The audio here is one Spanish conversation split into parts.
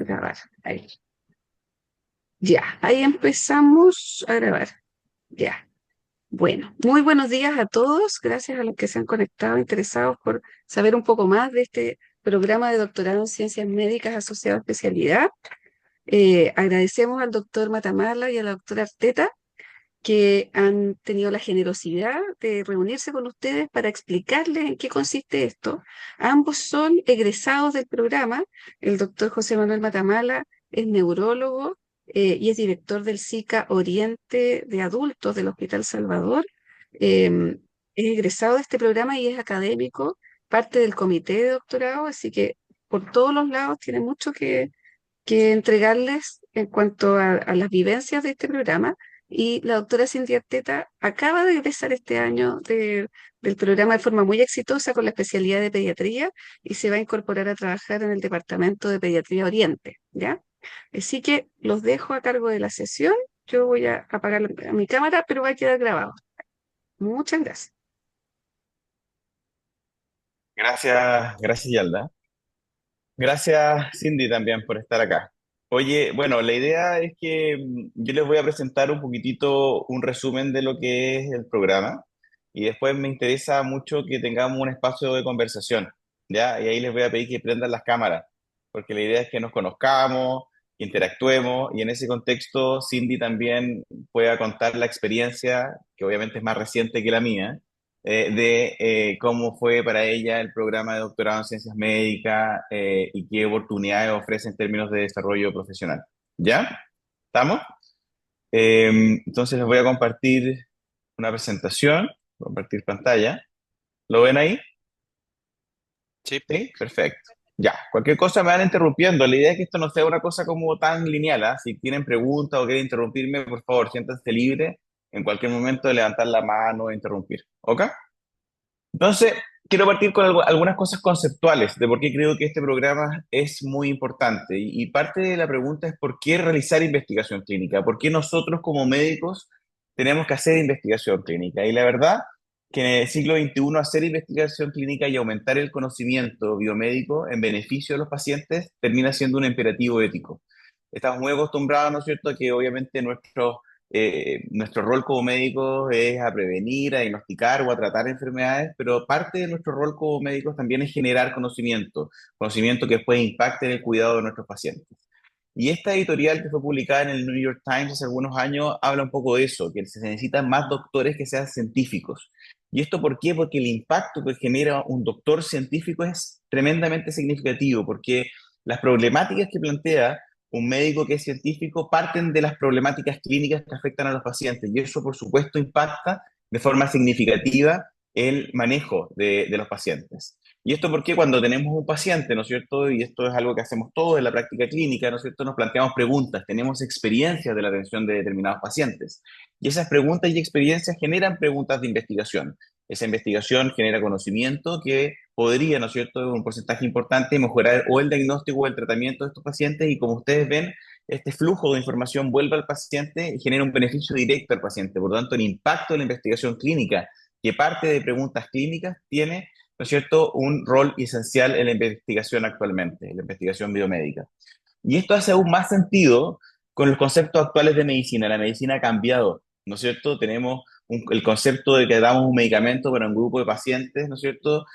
Grabar. Ahí. Ya, ahí empezamos a grabar. Ya. Bueno, muy buenos días a todos. Gracias a los que se han conectado, interesados por saber un poco más de este programa de doctorado en ciencias médicas asociado a especialidad. Agradecemos al doctor Matamala y a la doctora Arteta que han tenido la generosidad de reunirse con ustedes para explicarles en qué consiste esto. Ambos son egresados del programa. El doctor José Manuel Matamala es neurólogo y es director del SICA Oriente de Adultos del Hospital Salvador. Es egresado de este programa y es académico, parte del comité de doctorado, así que por todos los lados tiene mucho que entregarles en cuanto a las vivencias de este programa. Y la doctora Cindy Arteta acaba de egresar este año del programa de forma muy exitosa con la especialidad de pediatría y se va a incorporar a trabajar en el Departamento de Pediatría Oriente, ¿ya? Así que los dejo a cargo de la sesión. Yo voy a apagar mi cámara, pero va a quedar grabado. Muchas gracias. Gracias, Yalda. Gracias, Cindy, también por estar acá. Oye, bueno, la idea es que yo les voy a presentar un poquitito un resumen de lo que es el programa y después me interesa mucho que tengamos un espacio de conversación, ¿ya? Y ahí les voy a pedir que prendan las cámaras, porque la idea es que nos conozcamos, que interactuemos y en ese contexto Cindy también pueda contar la experiencia, que obviamente es más reciente que la mía de cómo fue para ella el programa de doctorado en ciencias médicas y qué oportunidades ofrece en términos de desarrollo profesional. ¿Ya? ¿Estamos? Entonces les voy a compartir una presentación, compartir pantalla. ¿Lo ven ahí? Sí, Sí, perfecto. Ya, cualquier cosa me van interrumpiendo. La idea es que esto no sea una cosa como tan lineal, ¿ah? Si tienen preguntas o quieren interrumpirme, por favor, siéntanse libre en cualquier momento de levantar la mano e interrumpir. ¿Ok? Entonces, quiero partir con algunas cosas conceptuales de por qué creo que este programa es muy importante. Y parte de la pregunta es por qué realizar investigación clínica, por qué nosotros como médicos tenemos que hacer investigación clínica. Y la verdad que en el siglo XXI hacer investigación clínica y aumentar el conocimiento biomédico en beneficio de los pacientes termina siendo un imperativo ético. Estamos muy acostumbrados, ¿no es cierto?, a que obviamente nuestro rol como médicos es a prevenir, a diagnosticar o a tratar enfermedades, pero parte de nuestro rol como médicos también es generar conocimiento, conocimiento que después impacte en el cuidado de nuestros pacientes. Y esta editorial que fue publicada en el New York Times hace algunos años habla un poco de eso, que se necesitan más doctores que sean científicos. ¿Y esto por qué? Porque el impacto que genera un doctor científico es tremendamente significativo, porque las problemáticas que plantea un médico que es científico parten de las problemáticas clínicas que afectan a los pacientes y eso, por supuesto, impacta de forma significativa el manejo de los pacientes. Y esto porque cuando tenemos un paciente, ¿no es cierto? Y esto es algo que hacemos todos en la práctica clínica, ¿no es cierto? Nos planteamos preguntas, tenemos experiencias de la atención de determinados pacientes. Y esas preguntas y experiencias generan preguntas de investigación. Esa investigación genera conocimiento que podría, ¿no es cierto?, en un porcentaje importante mejorar o el diagnóstico o el tratamiento de estos pacientes y como ustedes ven, este flujo de información vuelve al paciente y genera un beneficio directo al paciente. Por lo tanto, el impacto de la investigación clínica, que parte de preguntas clínicas, tiene, ¿no es cierto?, un rol esencial en la investigación actualmente, en la investigación biomédica. Y esto hace aún más sentido con los conceptos actuales de medicina. La medicina ha cambiado, ¿no es cierto? Tenemos el concepto de que damos un medicamento para un grupo de pacientes, ¿no es cierto?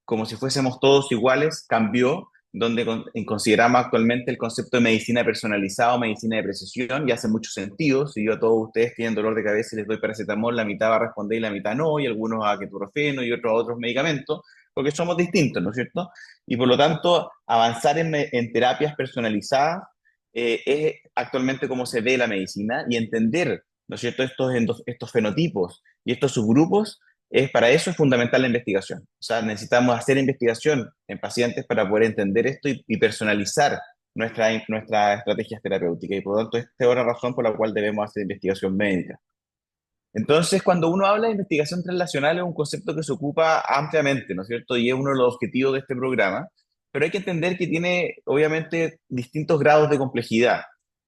Como si fuésemos todos iguales, cambió, donde consideramos actualmente el concepto de medicina personalizada o medicina de precisión, y hace mucho sentido. Si yo a todos ustedes tienen dolor de cabeza y les doy paracetamol, la mitad va a responder y la mitad no, y algunos a ketorofeno y otros a otros medicamentos, porque somos distintos, ¿no es cierto? Y por lo tanto, avanzar en terapias personalizadas es actualmente como se ve la medicina y entender, ¿no es cierto?, estos fenotipos y estos subgrupos, para eso es fundamental la investigación. O sea, necesitamos hacer investigación en pacientes para poder entender esto y personalizar nuestras estrategias terapéuticas. Y por lo tanto, esta es otra razón por la cual debemos hacer investigación médica. Entonces, cuando uno habla de investigación translacional es un concepto que se ocupa ampliamente, ¿no es cierto? Y es uno de los objetivos de este programa, pero hay que entender que tiene, obviamente, distintos grados de complejidad.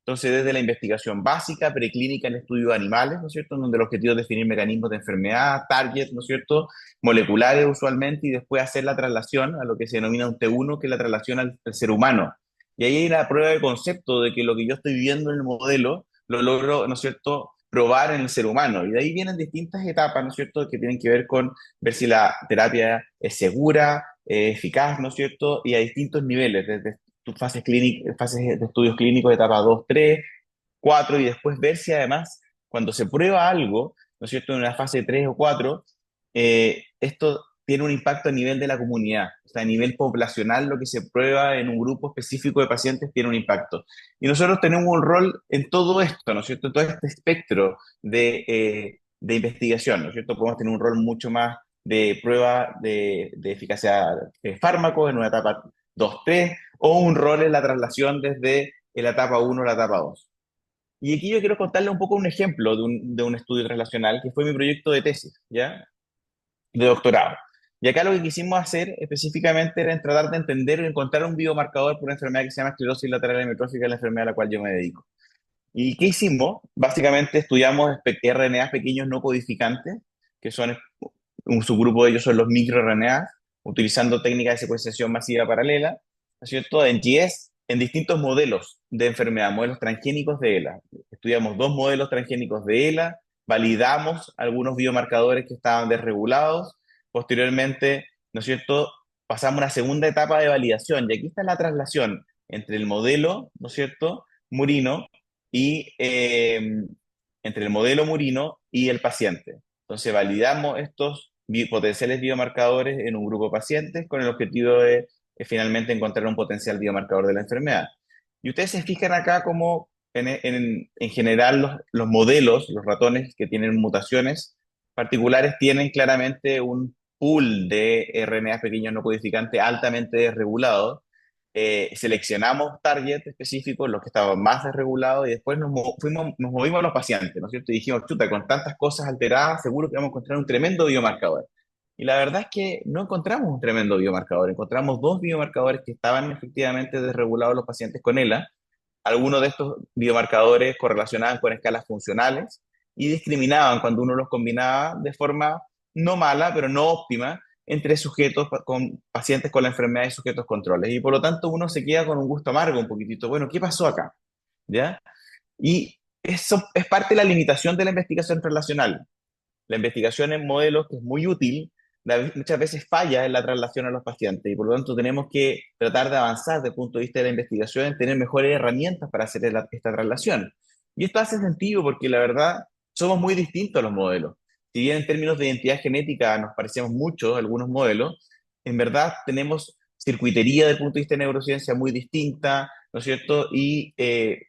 Entonces, desde la investigación básica, preclínica en estudios de animales, ¿no es cierto? Donde el objetivo es definir mecanismos de enfermedad, target, ¿no es cierto? Moleculares usualmente, y después hacer la traslación a lo que se denomina un T1, que es la traslación al ser humano. Y ahí hay la prueba de concepto de que lo que yo estoy viendo en el modelo lo logro, ¿no es cierto?, probar en el ser humano. Y de ahí vienen distintas etapas, ¿no es cierto?, que tienen que ver con ver si la terapia es segura, eficaz, ¿no es cierto?, y a distintos niveles, desde fases clínicas, fases de estudios clínicos, etapa 2 3 4 y después ver si además, cuando se prueba algo, ¿no es cierto?, en una fase 3 o 4 esto tiene un impacto a nivel de la comunidad, o sea, a nivel poblacional, lo que se prueba en un grupo específico de pacientes tiene un impacto. Y nosotros tenemos un rol en todo esto, ¿no es cierto?, en todo este espectro de investigación, ¿no es cierto? Podemos tener un rol mucho más de prueba de eficacia de fármacos en una etapa 2 3 o un rol en la traslación desde la etapa 1 a la etapa 2. Y aquí yo quiero contarle un poco un ejemplo de un estudio translacional que fue mi proyecto de tesis, ¿ya? De doctorado. Y acá lo que quisimos hacer específicamente era tratar de entender y encontrar un biomarcador por una enfermedad que se llama esclerosis lateral amiotrófica, la enfermedad a la cual yo me dedico. ¿Y qué hicimos? Básicamente estudiamos RNAs pequeños no codificantes, que son un subgrupo de ellos son los microRNAs, utilizando técnicas de secuenciación masiva paralela, ¿no es cierto? En GS, en distintos modelos de enfermedad, modelos transgénicos de ELA. Estudiamos dos modelos transgénicos de ELA, validamos algunos biomarcadores que estaban desregulados, posteriormente, ¿no es cierto?, pasamos a una segunda etapa de validación, y aquí está la traslación entre el modelo, ¿no es cierto?, murino, y entre el modelo murino y el paciente. Entonces validamos estos potenciales biomarcadores en un grupo de pacientes con el objetivo de finalmente encontrar un potencial biomarcador de la enfermedad. Y ustedes se fijan acá como en general los modelos, los ratones que tienen mutaciones particulares tienen claramente un pool de RNA pequeños no codificantes altamente desregulado. Seleccionamos target específicos, los que estaban más desregulados, y después nos movimos a los pacientes, ¿no es cierto? Y dijimos, chuta, con tantas cosas alteradas, seguro que vamos a encontrar un tremendo biomarcador. Y la verdad es que no encontramos un tremendo biomarcador, encontramos dos biomarcadores que estaban efectivamente desregulados los pacientes con ELA. Algunos de estos biomarcadores correlacionaban con escalas funcionales y discriminaban cuando uno los combinaba de forma no mala, pero no óptima, entre sujetos con pacientes con la enfermedad y sujetos controles. Y por lo tanto uno se queda con un gusto amargo un poquitito. Bueno, ¿qué pasó acá? ¿Ya? Y eso es parte de la limitación de la investigación relacional. La investigación en modelos, que es muy útil, muchas veces falla en la traslación a los pacientes y por lo tanto tenemos que tratar de avanzar desde el punto de vista de la investigación en tener mejores herramientas para hacer esta traslación. Y esto hace sentido porque la verdad somos muy distintos a los modelos. Si bien en términos de identidad genética nos parecemos mucho a algunos modelos, en verdad tenemos circuitería desde el punto de vista de neurociencia muy distinta, ¿no es cierto? Y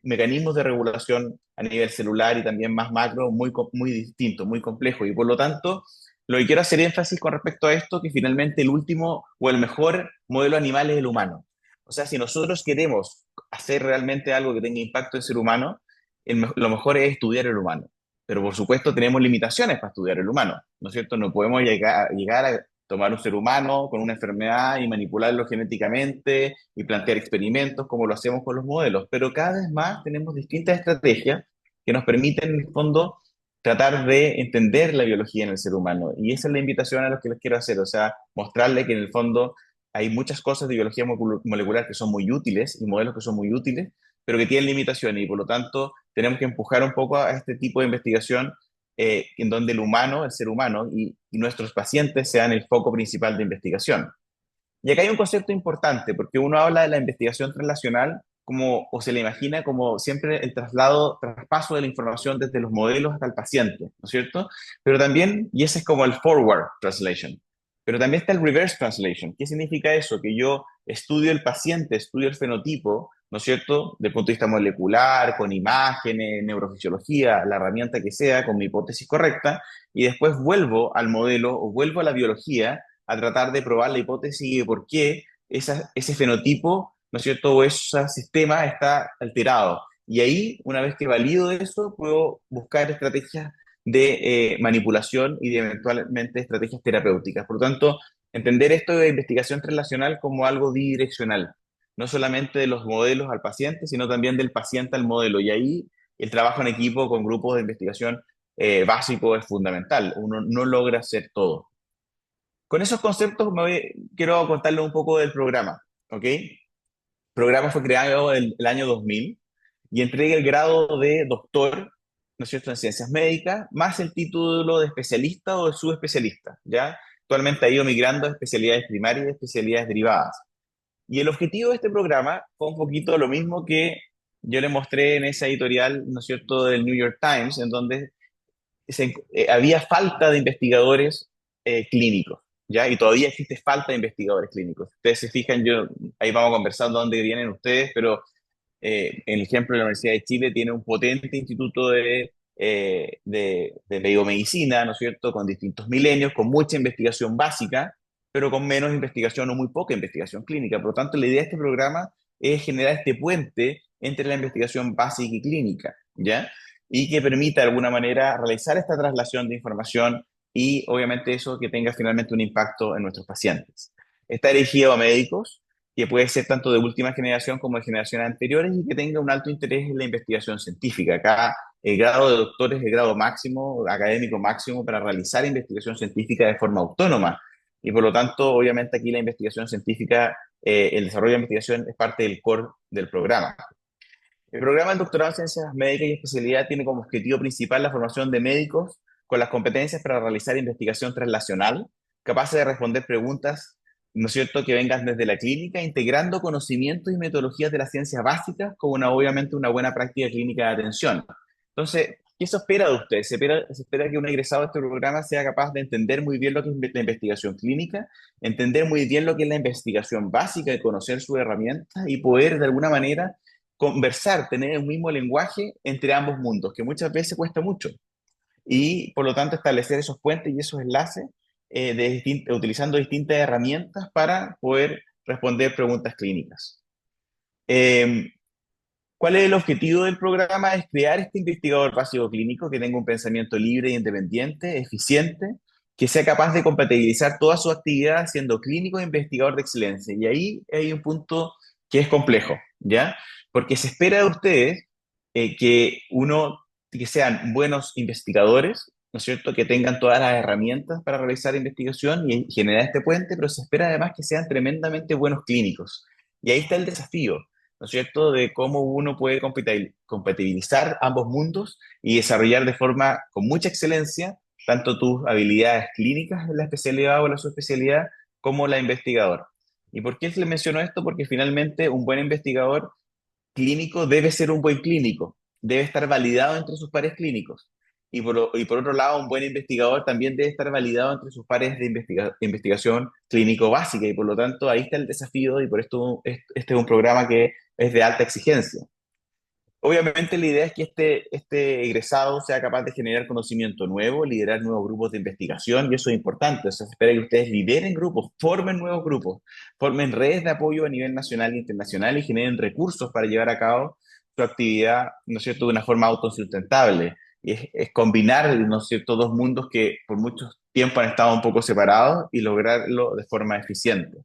mecanismos de regulación a nivel celular y también más macro muy distintos, muy complejos. Y por lo tanto, lo que quiero hacer énfasis con respecto a esto, que finalmente el último o el mejor modelo animal es el humano. O sea, si nosotros queremos hacer realmente algo que tenga impacto en el ser humano, lo mejor es estudiar el humano. Pero por supuesto tenemos limitaciones para estudiar el humano, ¿no es cierto? No podemos llegar a tomar un ser humano con una enfermedad y manipularlo genéticamente y plantear experimentos como lo hacemos con los modelos, pero cada vez más tenemos distintas estrategias que nos permiten, en el fondo, tratar de entender la biología en el ser humano. Y esa es la invitación a los que les quiero hacer, o sea, mostrarle que en el fondo hay muchas cosas de biología molecular que son muy útiles y modelos que son muy útiles, pero que tienen limitaciones y por lo tanto tenemos que empujar un poco a este tipo de investigación en donde el humano, el ser humano y nuestros pacientes sean el foco principal de investigación. Y acá hay un concepto importante, porque uno habla de la investigación translacional como, o se le imagina como siempre el traspaso de la información desde los modelos hasta el paciente, ¿no es cierto? Pero también, y ese es como el forward translation, pero también está el reverse translation. ¿Qué significa eso? Que yo estudio el paciente, estudio el fenotipo, ¿no es cierto? Desde el punto de vista molecular, con imágenes, neurofisiología, la herramienta que sea, con mi hipótesis correcta, y después vuelvo al modelo o vuelvo a la biología a tratar de probar la hipótesis de por qué ese fenotipo, ¿no es cierto?, o ese sistema está alterado. Y ahí, una vez que valido eso, puedo buscar estrategias de manipulación y de eventualmente estrategias terapéuticas. Por lo tanto, entender esto de investigación translacional como algo bidireccional, no solamente de los modelos al paciente, sino también del paciente al modelo. Y ahí el trabajo en equipo con grupos de investigación básico es fundamental. Uno no logra hacer todo. Con esos conceptos quiero contarles un poco del programa, ¿ok? El programa fue creado el año 2000 y entrega el grado de doctor, ¿no es cierto?, en ciencias médicas, más el título de especialista o de subespecialista, ¿ya? Actualmente ha ido migrando a especialidades primarias y especialidades derivadas. Y el objetivo de este programa fue un poquito lo mismo que yo le mostré en esa editorial, ¿no es cierto?, del New York Times, en donde había falta de investigadores clínicos, ¿ya? Y todavía existe falta de investigadores clínicos. Ustedes se fijan, ahí vamos conversando dónde vienen ustedes, pero el ejemplo de la Universidad de Chile tiene un potente instituto de biomedicina, ¿no es cierto?, con distintos milenios, con mucha investigación básica, pero con menos investigación o muy poca investigación clínica. Por lo tanto, la idea de este programa es generar este puente entre la investigación básica y clínica, ¿ya? Y que permita de alguna manera realizar esta traslación de información y obviamente eso que tenga finalmente un impacto en nuestros pacientes. Está dirigido a médicos, que puede ser tanto de última generación como de generaciones anteriores y que tenga un alto interés en la investigación científica. Acá el grado de doctor es el grado máximo, académico máximo para realizar investigación científica de forma autónoma. Y por lo tanto, obviamente aquí la investigación científica, el desarrollo de investigación es parte del core del programa. El programa del doctorado en ciencias médicas y especialidad tiene como objetivo principal la formación de médicos con las competencias para realizar investigación translacional, capaces de responder preguntas, ¿no es cierto?, que vengan desde la clínica, integrando conocimientos y metodologías de las ciencias básicas con obviamente una buena práctica clínica de atención. Entonces, ¿qué se espera de usted? Se espera que un egresado de este programa sea capaz de entender muy bien lo que es la investigación clínica, entender muy bien lo que es la investigación básica y conocer sus herramientas y poder de alguna manera conversar, tener el mismo lenguaje entre ambos mundos, que muchas veces cuesta mucho. Y por lo tanto establecer esos puentes y esos enlaces utilizando distintas herramientas para poder responder preguntas clínicas. Eh, ¿Cuál es el objetivo del programa? Es crear este investigador básico clínico que tenga un pensamiento libre e independiente, eficiente, que sea capaz de compatibilizar todas sus actividades siendo clínico e investigador de excelencia. Y ahí hay un punto que es complejo, ¿ya? Porque se espera de ustedes que sean buenos investigadores, ¿no es cierto? Que tengan todas las herramientas para realizar investigación y generar este puente, pero se espera además que sean tremendamente buenos clínicos. Y ahí está el desafío, ¿no es cierto?, de cómo uno puede compatibilizar ambos mundos y desarrollar de forma con mucha excelencia tanto tus habilidades clínicas en la especialidad o la subespecialidad como la investigadora. ¿Y por qué le menciono esto? Porque finalmente un buen investigador clínico debe ser un buen clínico, debe estar validado entre sus pares clínicos. Y por otro lado, un buen investigador también debe estar validado entre sus pares de investigación clínico básica. Y por lo tanto, ahí está el desafío y por esto este es un programa que es de alta exigencia. Obviamente la idea es que este egresado sea capaz de generar conocimiento nuevo, liderar nuevos grupos de investigación, y eso es importante. O sea, se espera que ustedes lideren grupos, formen nuevos grupos, formen redes de apoyo a nivel nacional e internacional y generen recursos para llevar a cabo su actividad, ¿no es cierto?, de una forma autosustentable. Y es combinar, ¿no es cierto?, dos mundos que por mucho tiempo han estado un poco separados y lograrlo de forma eficiente.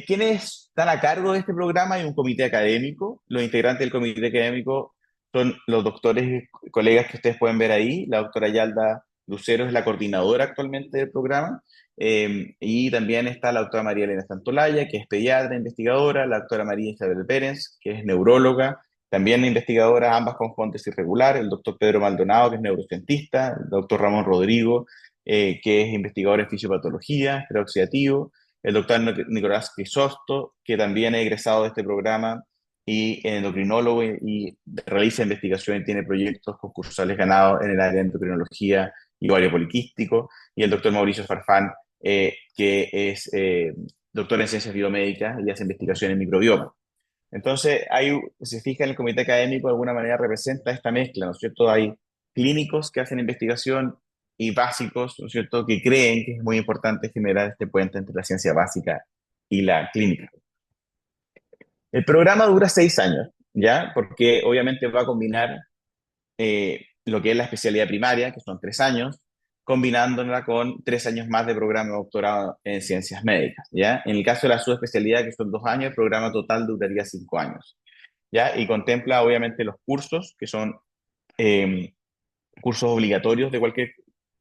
¿Quiénes están a cargo de este programa? Hay un comité académico. Los integrantes del comité académico son los doctores y colegas que ustedes pueden ver ahí. La doctora Yalda Lucero es la coordinadora actualmente del programa. Y también está la doctora María Elena Santolaya, que es pediatra, investigadora, la doctora María Isabel Pérez, que es neuróloga, también investigadora, ambas con fontes irregulares, el doctor Pedro Maldonado, que es neurocientista, el doctor Ramón Rodrigo, que es investigador en fisiopatología, oxidativo, el doctor Nicolás Crisosto, que también es egresado de este programa y endocrinólogo y realiza investigación y tiene proyectos concursales ganados en el área de endocrinología y ovario poliquístico, y el doctor Mauricio Farfán, que es doctor en ciencias biomédicas y hace investigación en microbioma. Entonces, se fija en el comité académico, de alguna manera representa esta mezcla, ¿no es cierto? Hay clínicos que hacen investigación y básicos, ¿no es cierto?, que creen que es muy importante generar este puente entre la ciencia básica y la clínica. El programa dura 6 años, ¿ya? Porque obviamente va a combinar lo que es la especialidad primaria, que son 3 años, combinándola con 3 años más de programa de doctorado en ciencias médicas, ¿ya? En el caso de la subespecialidad, que son 2 años, el programa total duraría 5 años, ¿ya? Y contempla obviamente los cursos, que son eh, cursos obligatorios de cualquier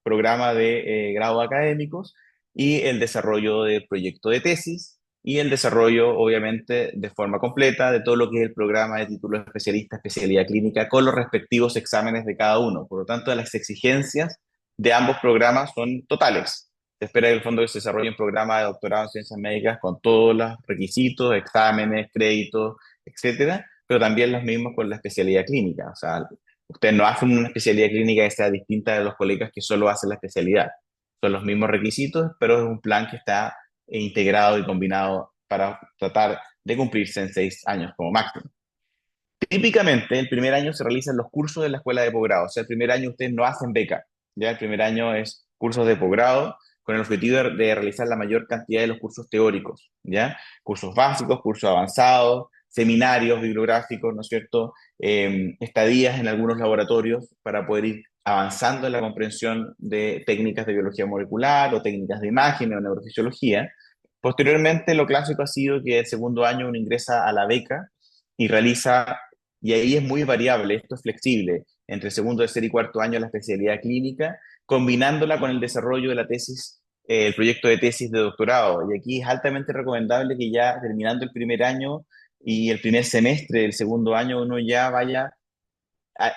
programa de grado académicos, y el desarrollo del proyecto de tesis, y el desarrollo, obviamente, de forma completa de todo lo que es el programa de título de especialista, especialidad clínica, con los respectivos exámenes de cada uno. Por lo tanto, las exigencias de ambos programas son totales. Se espera en el fondo que se desarrolle un programa de doctorado en ciencias médicas con todos los requisitos, exámenes, créditos, etcétera, pero también los mismos con la especialidad clínica. O sea, ustedes no hacen una especialidad clínica que sea distinta de los colegas que solo hacen la especialidad. Son los mismos requisitos, pero es un plan que está integrado y combinado para tratar de cumplirse en 6 años como máximo. Típicamente, el primer año se realizan los cursos de la escuela de posgrado. O sea, el primer año ustedes no hacen beca. Ya el primer año es cursos de posgrado con el objetivo de realizar la mayor cantidad de los cursos teóricos. ¿Ya? Cursos básicos, cursos avanzados, seminarios bibliográficos, ¿no es cierto? Estadías en algunos laboratorios para poder ir avanzando en la comprensión de técnicas de biología molecular o técnicas de imagen o neurofisiología. Posteriormente, lo clásico ha sido que el segundo año uno ingresa a la beca y realiza, y ahí es muy variable, esto es flexible, entre segundo, tercer y cuarto año la especialidad clínica, combinándola con el desarrollo de la tesis, el proyecto de tesis de doctorado. Y aquí es altamente recomendable que ya terminando el primer año y el primer semestre del segundo año uno ya vaya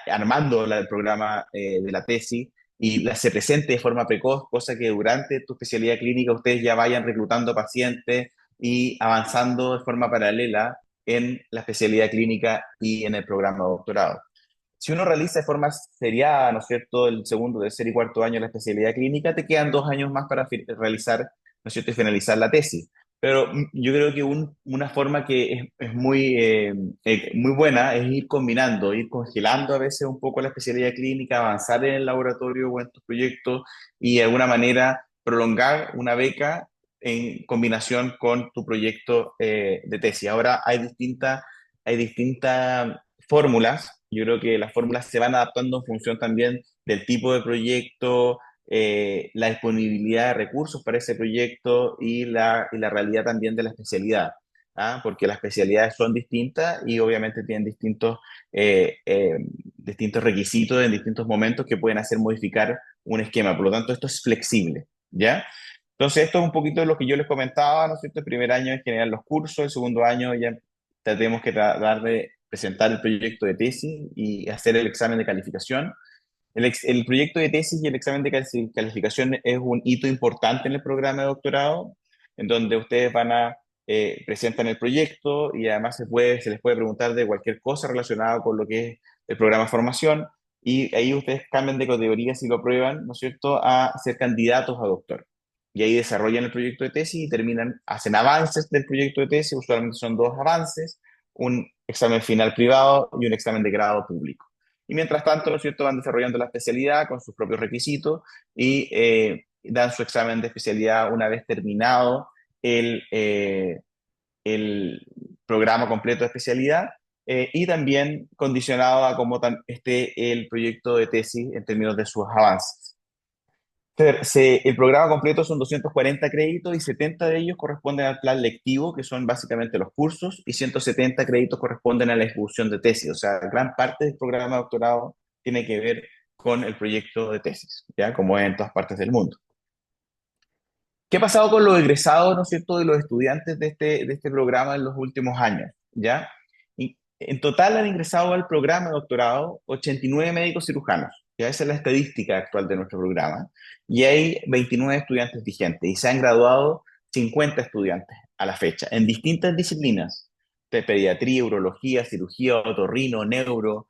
armando el programa de la tesis y se presente de forma precoz, cosa que durante tu especialidad clínica ustedes ya vayan reclutando pacientes y avanzando de forma paralela en la especialidad clínica y en el programa de doctorado. Si uno realiza de forma seriada, ¿no es cierto?, el segundo, tercer y cuarto año de la especialidad clínica, te quedan 2 años más para realizar, ¿no es cierto?, y finalizar la tesis. Pero yo creo que una forma que es muy buena es ir combinando, ir congelando a veces un poco la especialidad clínica, avanzar en el laboratorio o en tus proyectos y de alguna manera prolongar una beca en combinación con tu proyecto de tesis. Ahora hay distintas fórmulas. Yo creo que las fórmulas se van adaptando en función también del tipo de proyecto, la disponibilidad de recursos para ese proyecto y la realidad también de la especialidad. ¿Ah? Porque las especialidades son distintas y obviamente tienen distintos requisitos en distintos momentos que pueden hacer modificar un esquema. Por lo tanto, esto es flexible, ¿ya? Entonces, esto es un poquito de lo que yo les comentaba, ¿no es cierto? El primer año es generar los cursos, el segundo año ya tenemos que tratar de presentar el proyecto de tesis y hacer el examen de calificación. El proyecto de tesis y el examen de calificación es un hito importante en el programa de doctorado, en donde ustedes presentan el proyecto y además se les puede preguntar de cualquier cosa relacionada con lo que es el programa de formación y ahí ustedes cambian de categoría si lo aprueban, ¿no es cierto?, a ser candidatos a doctor. Y ahí desarrollan el proyecto de tesis y hacen avances del proyecto de tesis, usualmente son 2 avances, un examen final privado y un examen de grado público. Y mientras tanto, ¿no es cierto?, van desarrollando la especialidad con sus propios requisitos y dan su examen de especialidad una vez terminado el programa completo de especialidad y también condicionado a cómo esté el proyecto de tesis en términos de sus avances. El programa completo son 240 créditos y 70 de ellos corresponden al plan lectivo, que son básicamente los cursos, y 170 créditos corresponden a la ejecución de tesis. O sea, gran parte del programa de doctorado tiene que ver con el proyecto de tesis, ¿ya? Como es en todas partes del mundo. ¿Qué ha pasado con los egresados, ¿no es cierto?, de los estudiantes de este programa en los últimos años, ¿ya? Y en total han ingresado al programa de doctorado 89 médicos cirujanos, ya esa es la estadística actual de nuestro programa, y hay 29 estudiantes vigentes, y se han graduado 50 estudiantes a la fecha, en distintas disciplinas, de pediatría, urología, cirugía, otorrino, neuro,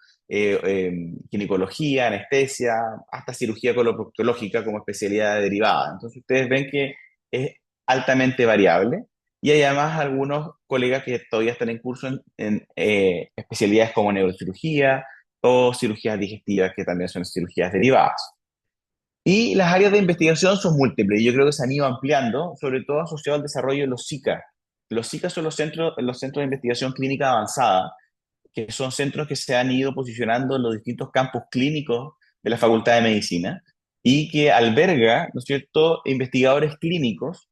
ginecología, anestesia, hasta cirugía coloproctológica como especialidad derivada. Entonces ustedes ven que es altamente variable y hay además algunos colegas que todavía están en curso en especialidades como neurocirugía o cirugías digestivas, que también son cirugías derivadas. Y las áreas de investigación son múltiples y yo creo que se han ido ampliando, sobre todo asociado al desarrollo de los SICA. Los SICA son los centros de investigación clínica avanzada, que son centros que se han ido posicionando en los distintos campus clínicos de la Facultad de Medicina y que alberga, ¿no es cierto?, investigadores clínicos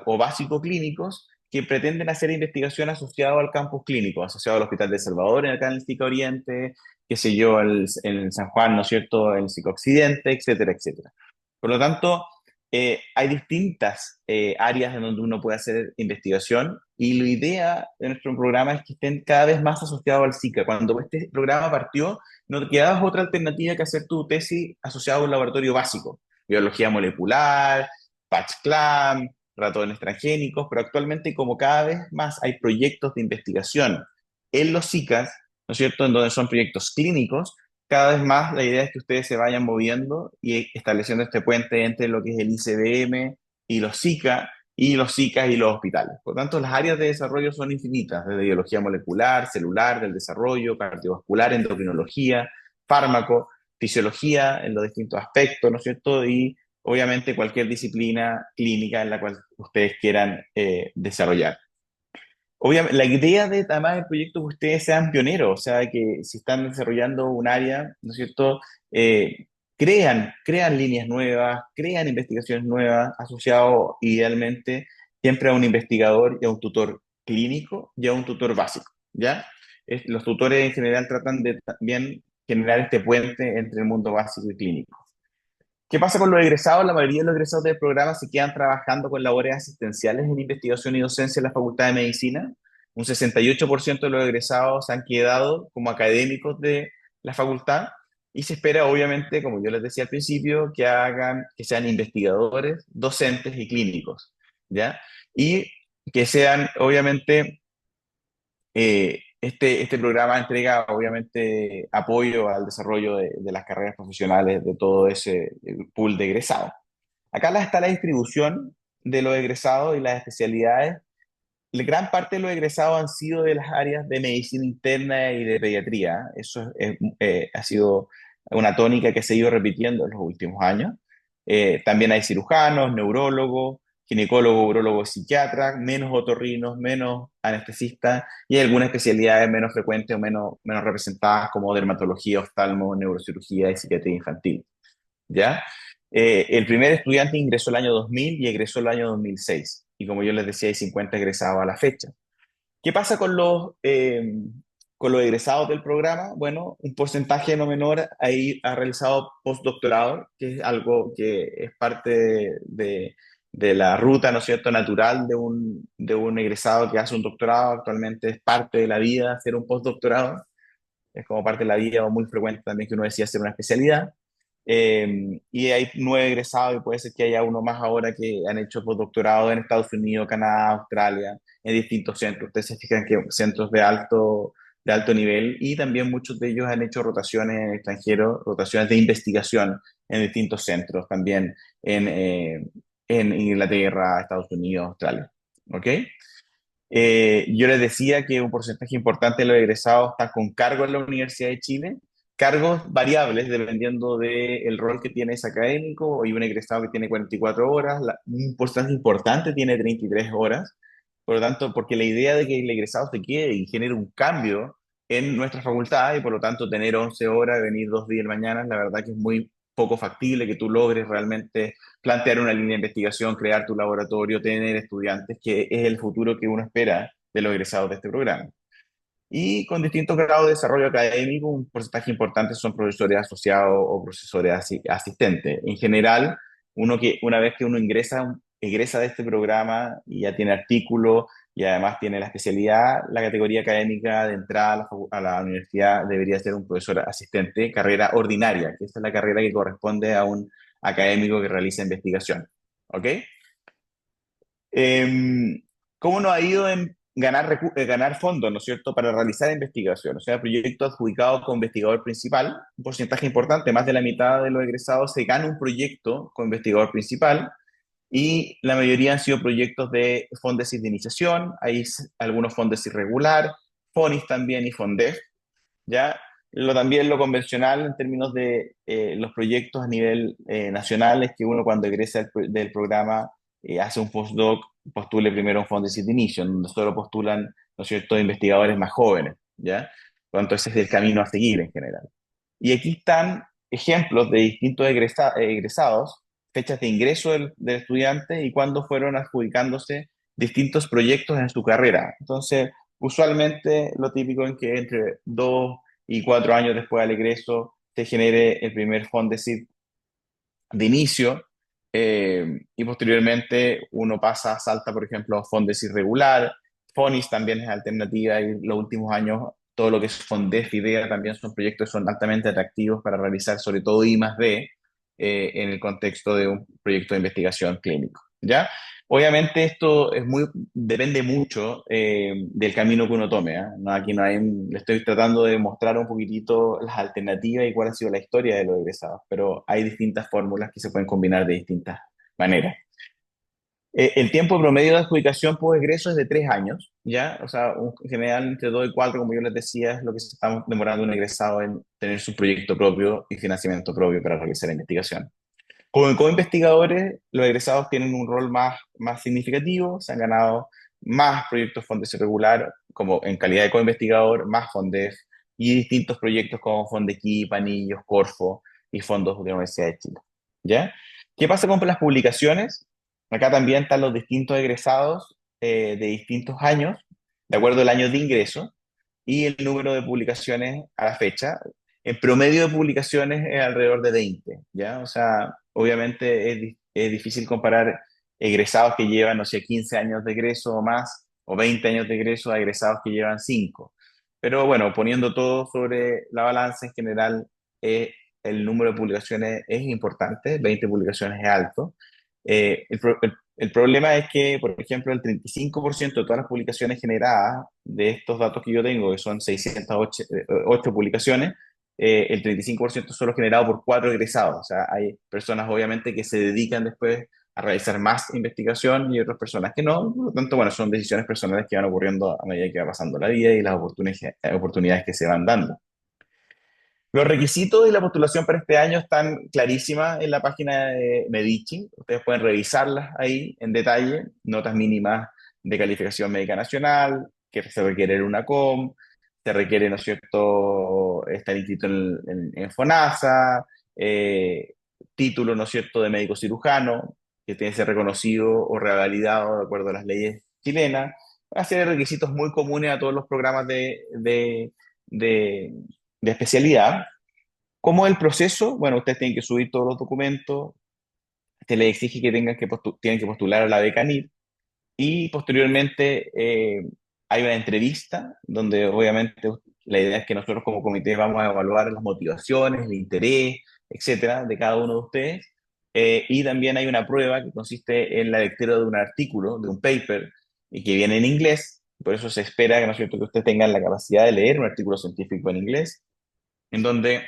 o básico-clínicos que pretenden hacer investigación asociada al campus clínico, asociado al Hospital de Salvador, acá en el SICA Oriente, qué sé yo, en San Juan, ¿no es cierto?, en el SICA Occidente, etcétera, etcétera. Por lo tanto, hay distintas áreas en donde uno puede hacer investigación y la idea de nuestro programa es que estén cada vez más asociados al SICA. Cuando este programa partió, no te quedabas otra alternativa que hacer tu tesis asociada a un laboratorio básico, biología molecular, PatchClam, ratones transgénicos, pero actualmente como cada vez más hay proyectos de investigación en los SICAs, ¿no es cierto?, en donde son proyectos clínicos, cada vez más la idea es que ustedes se vayan moviendo y estableciendo este puente entre lo que es el ICBM y los SICA, y los SICA y los hospitales. Por lo tanto, las áreas de desarrollo son infinitas, desde biología molecular, celular, del desarrollo, cardiovascular, endocrinología, fármaco, fisiología en los distintos aspectos, ¿no es cierto? Y obviamente cualquier disciplina clínica en la cual ustedes quieran desarrollar. Obviamente, la idea de además del proyecto es que ustedes sean pioneros, o sea, que si están desarrollando un área, ¿no es cierto? Crean líneas nuevas, crean investigaciones nuevas, asociado idealmente siempre a un investigador y a un tutor clínico y a un tutor básico, ¿ya? Los tutores en general tratan de también generar este puente entre el mundo básico y clínico. ¿Qué pasa con los egresados? La mayoría de los egresados del programa se quedan trabajando con labores asistenciales en investigación y docencia en la Facultad de Medicina. Un 68% de los egresados se han quedado como académicos de la facultad y se espera, obviamente, como yo les decía al principio, que sean investigadores, docentes y clínicos, ¿ya? Y que sean, obviamente, este programa entrega obviamente apoyo al desarrollo de las carreras profesionales de todo ese pool de egresados. Acá está la distribución de los egresados y las especialidades. La gran parte de los egresados han sido de las áreas de medicina interna y de pediatría. Eso ha sido una tónica que se ha ido repitiendo en los últimos años. También hay cirujanos, neurólogos, ginecólogos, urólogos, psiquiatras, menos otorrinos, menos anestesistas y algunas especialidades menos frecuentes o menos representadas como dermatología, oftalmo, neurocirugía y psiquiatría infantil. ¿Ya? El primer estudiante ingresó el año 2000 y egresó el año 2006. Y como yo les decía, hay 50 egresados a la fecha. ¿Qué pasa con los egresados del programa? Bueno, un porcentaje no menor ahí ha realizado postdoctorado, que es algo que es parte de la ruta, ¿no es cierto?, natural de un egresado que hace un doctorado. Actualmente es parte de la vida hacer un postdoctorado. Es como parte de la vida o muy frecuente también que uno decide hacer una especialidad. Y hay 9 egresados y puede ser que haya uno más ahora que han hecho postdoctorado en Estados Unidos, Canadá, Australia, en distintos centros. Ustedes se fijan que centros de alto nivel y también muchos de ellos han hecho rotaciones en el extranjero, rotaciones de investigación en distintos centros, también en Inglaterra, Estados Unidos, Australia. ¿Ok? Yo les decía que un porcentaje importante de los egresados están con cargos en la Universidad de Chile, cargos variables dependiendo del rol que tienes académico. Hay un egresado que tiene 44 horas, un porcentaje importante tiene 33 horas. Por lo tanto, porque la idea de que el egresado se quede y genere un cambio en nuestra facultad y por lo tanto tener 11 horas, venir 2 días mañana, la verdad que es muy poco factible que tú logres realmente plantear una línea de investigación, crear tu laboratorio, tener estudiantes, que es el futuro que uno espera de los egresados de este programa. Y con distintos grados de desarrollo académico, un porcentaje importante son profesores asociados o profesores asistentes. En general, una vez que uno egresa de este programa y ya tiene artículo y además tiene la especialidad, la categoría académica de entrada a la universidad debería ser un profesor asistente, carrera ordinaria, que esta es la carrera que corresponde a un académico que realiza investigación. ¿Ok? Eh, ¿Cómo nos ha ido en ganar fondos, ¿no es cierto?, para realizar investigación? O sea, proyectos adjudicados con investigador principal, un porcentaje importante, más de la mitad de los egresados se gana un proyecto con investigador principal y la mayoría han sido proyectos de Fondesis de iniciación, hay algunos Fondesis irregular, FONIS también y FONDEF, ¿ya? También lo convencional en términos de los proyectos a nivel nacional es que uno cuando egresa del programa hace un postdoc, postule primero un fondo de inicio, donde solo postulan, ¿no es cierto?, investigadores más jóvenes, ¿ya? Por lo tanto, ese es el camino a seguir en general. Y aquí están ejemplos de distintos egresados, fechas de ingreso del estudiante y cuándo fueron adjudicándose distintos proyectos en su carrera. Entonces, usualmente lo típico es que entre 2 y 4 años después del egreso se genere el primer Fondesit de inicio y posteriormente uno salta, por ejemplo, a Fondesit regular, FONIS también es alternativa y los últimos años todo lo que es FONDEF, IDEA también son proyectos que son altamente atractivos para realizar, sobre todo I+D, en el contexto de un proyecto de investigación clínico, ¿ya? Obviamente esto es depende mucho del camino que uno tome, ¿ah? No, aquí no hay, le estoy tratando de mostrar un poquitito las alternativas y cuál ha sido la historia de los egresados, pero hay distintas fórmulas que se pueden combinar de distintas maneras. El tiempo promedio de adjudicación por egreso es de 3 años, ¿ya? O sea, en general entre 2 y 4, como yo les decía, es lo que se está demorando un egresado en tener su proyecto propio y financiamiento propio para realizar la investigación. Como investigadores, los egresados tienen un rol más significativo, se han ganado más proyectos Fondes regular, como en calidad de co-investigador, más Fondef, y distintos proyectos como Fondequip, Anillos, Corfo y fondos de la Universidad de Chile, ¿ya? ¿Qué pasa con las publicaciones? Acá también están los distintos egresados de distintos años, de acuerdo al año de ingreso, y el número de publicaciones a la fecha. El promedio de publicaciones es alrededor de 20, ¿ya? O sea, obviamente es difícil comparar egresados que llevan, no sé, 15 años de egreso o más, o 20 años de egreso a egresados que llevan 5. Pero bueno, poniendo todo sobre la balanza en general, el número de publicaciones es importante, 20 publicaciones es alto. El problema es que, por ejemplo, el 35% de todas las publicaciones generadas de estos datos que yo tengo, que son 608 publicaciones, el 35% es solo generado por 4 egresados. O sea, hay personas obviamente que se dedican después a realizar más investigación y otras personas que no. Por lo tanto, bueno, son decisiones personales que van ocurriendo a medida que va pasando la vida y las oportunidades que se van dando. Los requisitos y la postulación para este año están clarísimas en la página de Medici. Ustedes pueden revisarlas ahí en detalle. Notas mínimas de calificación médica nacional, que se requiere una COM, se requiere, ¿no es cierto?, estar inscrito en FONASA, título, ¿no es cierto?, de médico cirujano, que tiene que ser reconocido o revalidado de acuerdo a las leyes chilenas. Una serie de requisitos muy comunes a todos los programas de, de especialidad. ¿Cómo es el proceso? Bueno, ustedes tienen que subir todos los documentos, se les exige que tienen que postular a la beca NID y posteriormente hay una entrevista donde obviamente la idea es que nosotros como comité vamos a evaluar las motivaciones, el interés, etcétera, de cada uno de ustedes. Y también hay una prueba que consiste en la lectura de un artículo, de un paper, y que viene en inglés. Por eso se espera que, ¿no es cierto?, que ustedes tengan la capacidad de leer un artículo científico en inglés, en donde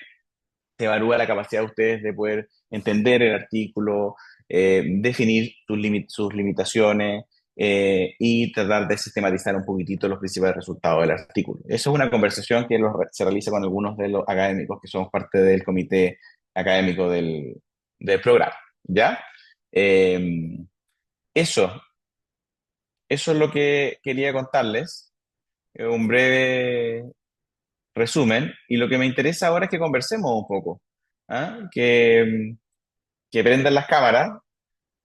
se evalúa la capacidad de ustedes de poder entender el artículo, definir sus limitaciones y tratar de sistematizar un poquitito los principales resultados del artículo. Eso es una conversación que se realiza con algunos de los académicos que somos parte del comité académico del programa, ¿ya? Eh, eso, eso es lo que quería contarles, un breve resumen, y lo que me interesa ahora es que conversemos un poco, ¿ah? Que prendan las cámaras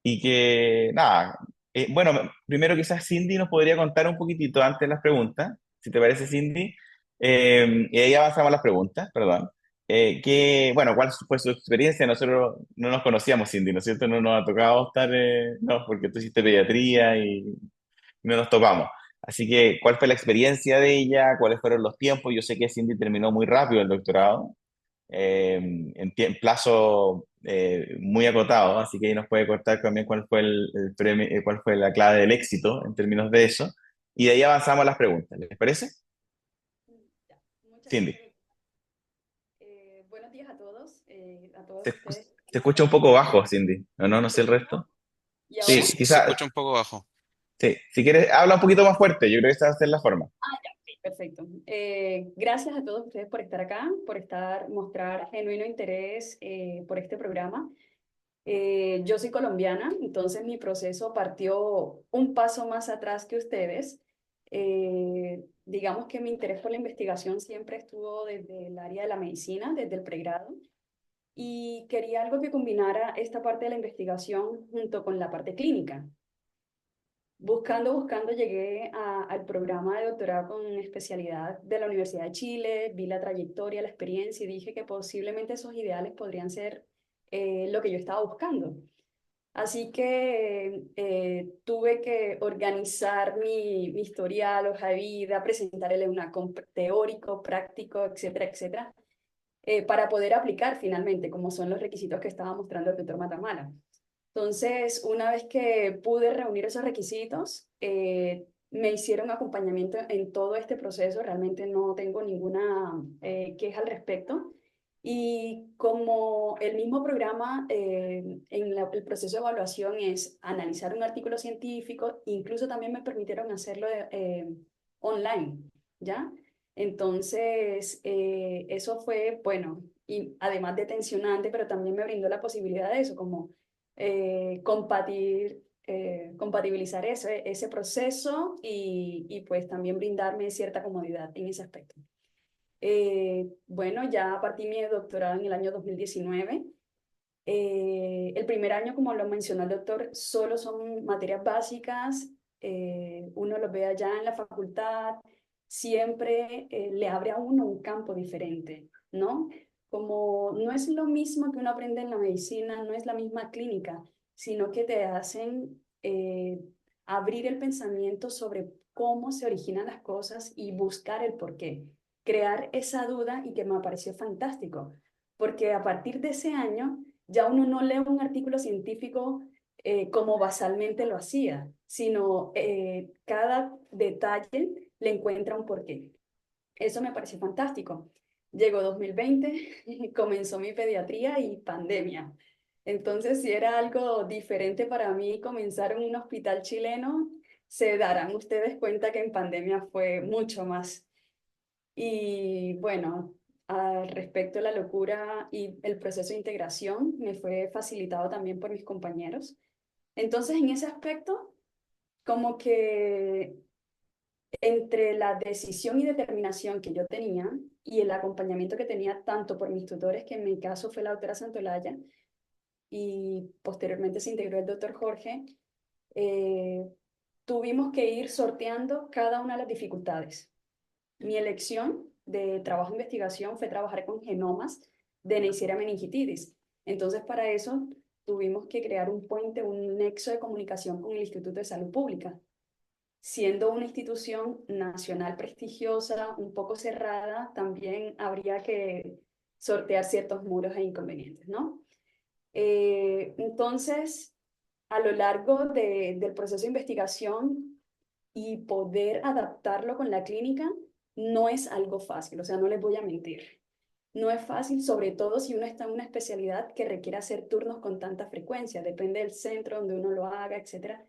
y que, nada, bueno, primero quizás Cindy nos podría contar un poquitito antes de las preguntas, si te parece, Cindy, y ahí avanzamos a las preguntas, perdón. Bueno, ¿cuál fue su experiencia? Nosotros no nos conocíamos, Cindy, ¿no es cierto? No nos ha tocado estar, no, porque tú hiciste pediatría y no nos topamos. Así que, ¿cuál fue la experiencia de ella? ¿Cuáles fueron los tiempos? Yo sé que Cindy terminó muy rápido el doctorado, en plazo muy acotado, así que ahí nos puede contar también cuál fue el premio, cuál fue la clave del éxito en términos de eso. Y de ahí avanzamos a las preguntas. ¿Les parece? Ya, muchas Cindy, gracias. Buenos días a todos se, ustedes que se están escucha un acá. poco bajo, Cindy. ¿O no? No sé el ¿Mucho resto. mejor? ¿Y Sí, ahora? Se quizás, escucha un poco bajo. sí. Si quieres, habla un poquito más fuerte. Yo creo que esa va a ser la forma. Sí, perfecto. Gracias a todos ustedes por estar acá, mostrar genuino interés por este programa. Yo soy colombiana, entonces mi proceso partió un paso más atrás que ustedes. Digamos que mi interés por la investigación siempre estuvo desde el área de la medicina, desde el pregrado, y quería algo que combinara esta parte de la investigación junto con la parte clínica. Buscando, llegué al programa de doctorado con especialidad de la Universidad de Chile, vi la trayectoria, la experiencia y dije que posiblemente esos ideales podrían ser lo que yo estaba buscando. Así que tuve que organizar mi historial, hoja de vida, presentar el EUNACOM teórico, práctico, etcétera, etcétera, para poder aplicar finalmente, como son los requisitos que estaba mostrando el doctor Matamala. Entonces, una vez que pude reunir esos requisitos, me hicieron acompañamiento en todo este proceso. Realmente no tengo ninguna queja al respecto. Y como el mismo programa, el proceso de evaluación es analizar un artículo científico, incluso también me permitieron hacerlo online, ¿ya? Entonces, eso fue, bueno, y además de tensionante, pero también me brindó la posibilidad de eso, como compatibilizar ese proceso y pues también brindarme cierta comodidad en ese aspecto. Bueno, ya partí mi doctorado en el año 2019. El primer año, como lo mencionó el doctor, solo son materias básicas. Uno los ve allá en la facultad, siempre le abre a uno un campo diferente, ¿no? Como no es lo mismo que uno aprende en la medicina, no es la misma clínica, sino que te hacen abrir el pensamiento sobre cómo se originan las cosas y buscar el porqué, crear esa duda y que me pareció fantástico, porque a partir de ese año ya uno no lee un artículo científico como basalmente lo hacía, sino cada detalle le encuentra un porqué. Eso me pareció fantástico. Llegó 2020, comenzó mi pediatría y pandemia. Entonces, si era algo diferente para mí comenzar en un hospital chileno, se darán ustedes cuenta que en pandemia fue mucho más. Y bueno, al respecto de la locura y el proceso de integración, me fue facilitado también por mis compañeros. Entonces, en ese aspecto, como que entre la decisión y determinación que yo tenía y el acompañamiento que tenía tanto por mis tutores, que en mi caso fue la doctora Santolaya, y posteriormente se integró el doctor Jorge, eh, tuvimos que ir sorteando cada una de las dificultades. Mi elección de trabajo de investigación fue trabajar con genomas de Neisseria meningitidis. Entonces, para eso tuvimos que crear un puente, un nexo de comunicación con el Instituto de Salud Pública. Siendo una institución nacional prestigiosa, un poco cerrada, también habría que sortear ciertos muros e inconvenientes, ¿no? Entonces, a lo largo del proceso de investigación y poder adaptarlo con la clínica, no es algo fácil, o sea, no les voy a mentir. No es fácil, sobre todo si uno está en una especialidad que requiere hacer turnos con tanta frecuencia, depende del centro donde uno lo haga, etcétera.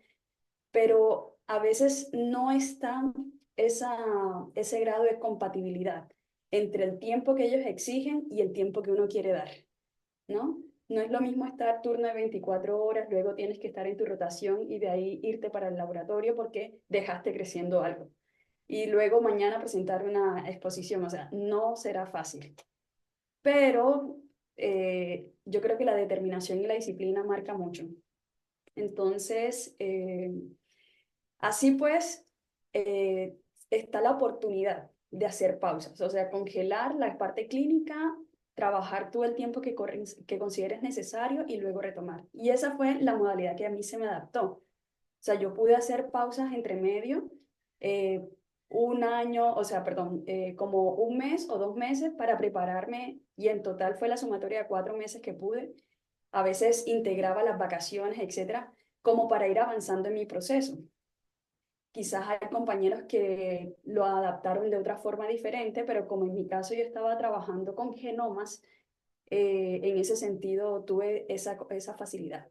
Pero a veces no está ese grado de compatibilidad entre el tiempo que ellos exigen y el tiempo que uno quiere dar, ¿no? No es lo mismo estar turno de 24 horas, luego tienes que estar en tu rotación y de ahí irte para el laboratorio porque dejaste creciendo algo. Y luego mañana presentar una exposición, o sea, no será fácil. Pero yo creo que la determinación y la disciplina marca mucho. Entonces, así pues, está la oportunidad de hacer pausas, o sea, congelar la parte clínica, trabajar todo el tiempo que consideres necesario y luego retomar. Y esa fue la modalidad que a mí se me adaptó. O sea, yo pude hacer pausas entre medio, eh, un año, o sea, perdón, como un mes o 2 meses para prepararme y en total fue la sumatoria de 4 meses que pude. A veces integraba las vacaciones, etcétera, como para ir avanzando en mi proceso. Quizás hay compañeros que lo adaptaron de otra forma diferente, pero como en mi caso yo estaba trabajando con genomas, en ese sentido tuve esa facilidad.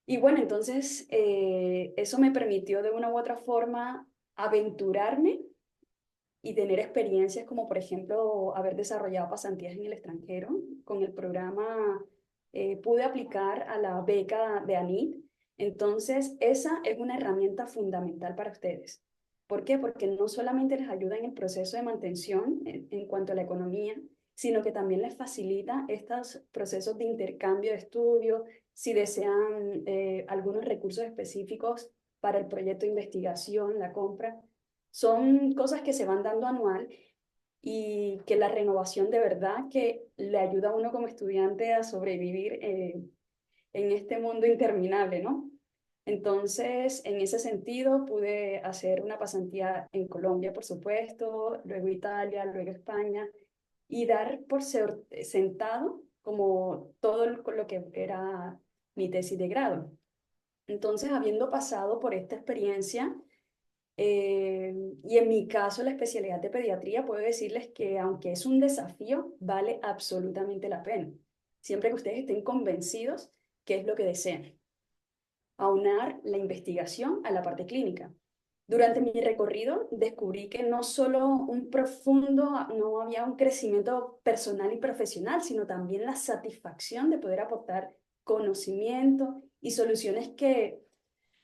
Y bueno, entonces eso me permitió de una u otra forma aventurarme y tener experiencias como por ejemplo haber desarrollado pasantías en el extranjero. Con el programa pude aplicar a la beca de ANIT. Entonces esa es una herramienta fundamental para ustedes. ¿Por qué? Porque no solamente les ayuda en el proceso de mantención en cuanto a la economía, sino que también les facilita estos procesos de intercambio de estudio, si desean algunos recursos específicos para el proyecto de investigación, la compra. Son cosas que se van dando anual y que la renovación de verdad que le ayuda a uno como estudiante a sobrevivir en este mundo interminable, ¿no? Entonces, en ese sentido, pude hacer una pasantía en Colombia, por supuesto, luego Italia, luego España, y dar por sentado como todo lo que era mi tesis de grado. Entonces, habiendo pasado por esta experiencia, y en mi caso la especialidad de pediatría, puedo decirles que aunque es un desafío, vale absolutamente la pena, siempre que ustedes estén convencidos que es lo que desean, aunar la investigación a la parte clínica. Durante mi recorrido descubrí que no solo no había un crecimiento personal y profesional, sino también la satisfacción de poder aportar conocimiento y soluciones que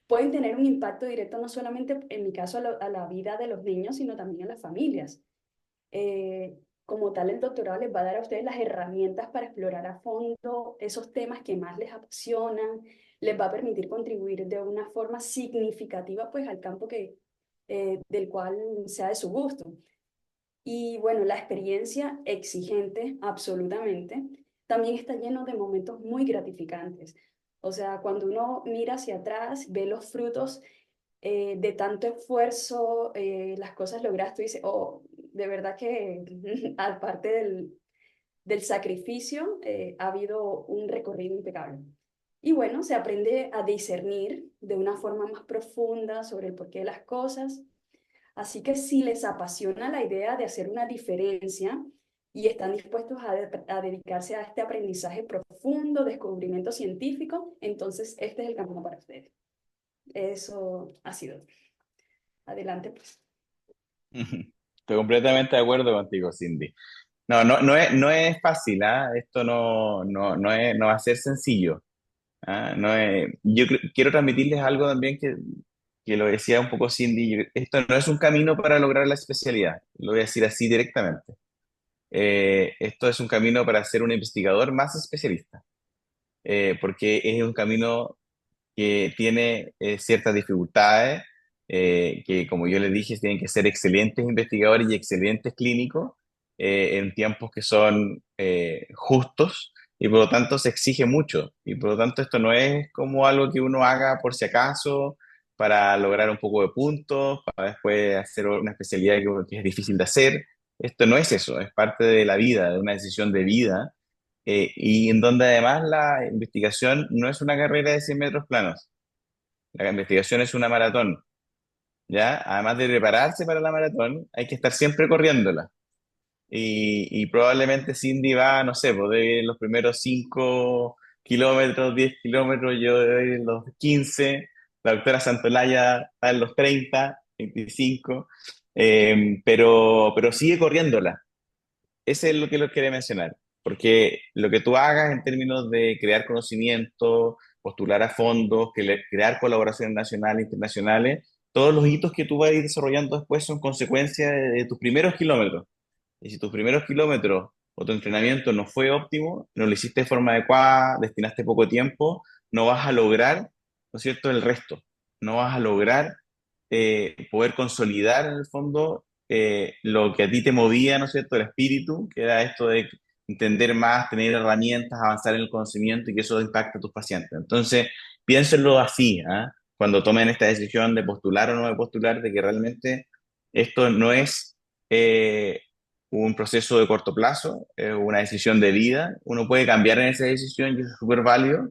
pueden tener un impacto directo no solamente, en mi caso, a la vida de los niños, sino también a las familias. Como tal, el doctorado les va a dar a ustedes las herramientas para explorar a fondo esos temas que más les apasionan, les va a permitir contribuir de una forma significativa pues al campo del cual sea de su gusto. Y bueno, la experiencia exigente, absolutamente, también está lleno de momentos muy gratificantes. O sea, cuando uno mira hacia atrás, ve los frutos de tanto esfuerzo, las cosas logradas, tú dices, oh, de verdad que aparte del sacrificio, ha habido un recorrido impecable. Y bueno, se aprende a discernir de una forma más profunda sobre el porqué de las cosas. Así que si les apasiona la idea de hacer una diferencia y están dispuestos a dedicarse a este aprendizaje profundo, descubrimiento científico, entonces este es el camino para ustedes. Eso ha sido. Adelante, pues. Estoy completamente de acuerdo contigo, Cindy. No es fácil, ¿ah? Esto no va a ser sencillo. ¿Ah? Quiero transmitirles algo también que lo decía un poco Cindy. Esto no es un camino para lograr la especialidad, lo voy a decir así directamente. Esto es un camino para ser un investigador más especialista, porque es un camino que tiene ciertas dificultades, que como yo les dije, tienen que ser excelentes investigadores y excelentes clínicos en tiempos que son justos y por lo tanto se exige mucho. Y por lo tanto esto no es como algo que uno haga por si acaso para lograr un poco de puntos, para después hacer una especialidad que es difícil de hacer. Esto no es eso, es parte de la vida, de una decisión de vida y en donde además la investigación no es una carrera de 100 metros planos, la investigación es una maratón, ¿ya? Además de prepararse para la maratón, hay que estar siempre corriéndola. Y probablemente Cindy va, no sé, pues de los primeros 5 kilómetros, 10 kilómetros, yo de los 15, la doctora Santolaya está en los 30, 25, pero sigue corriéndola. Ese es lo que lo quería mencionar, porque lo que tú hagas en términos de crear conocimiento, postular a fondos, crear colaboraciones nacionales e internacionales, todos los hitos que tú vas a ir desarrollando después son consecuencia de tus primeros kilómetros. Y si tus primeros kilómetros o tu entrenamiento no fue óptimo, no lo hiciste de forma adecuada, destinaste poco tiempo, no vas a lograr, ¿no es cierto?, el resto. No vas a lograr poder consolidar en el fondo lo que a ti te movía, ¿no es cierto?, el espíritu, que era esto de entender más, tener herramientas, avanzar en el conocimiento y que eso impacte a tus pacientes. Entonces, piénsenlo así, ¿ah? Cuando tomen esta decisión de postular o no de postular, de que realmente esto no es un proceso de corto plazo, es una decisión de vida. Uno puede cambiar en esa decisión y eso es súper válido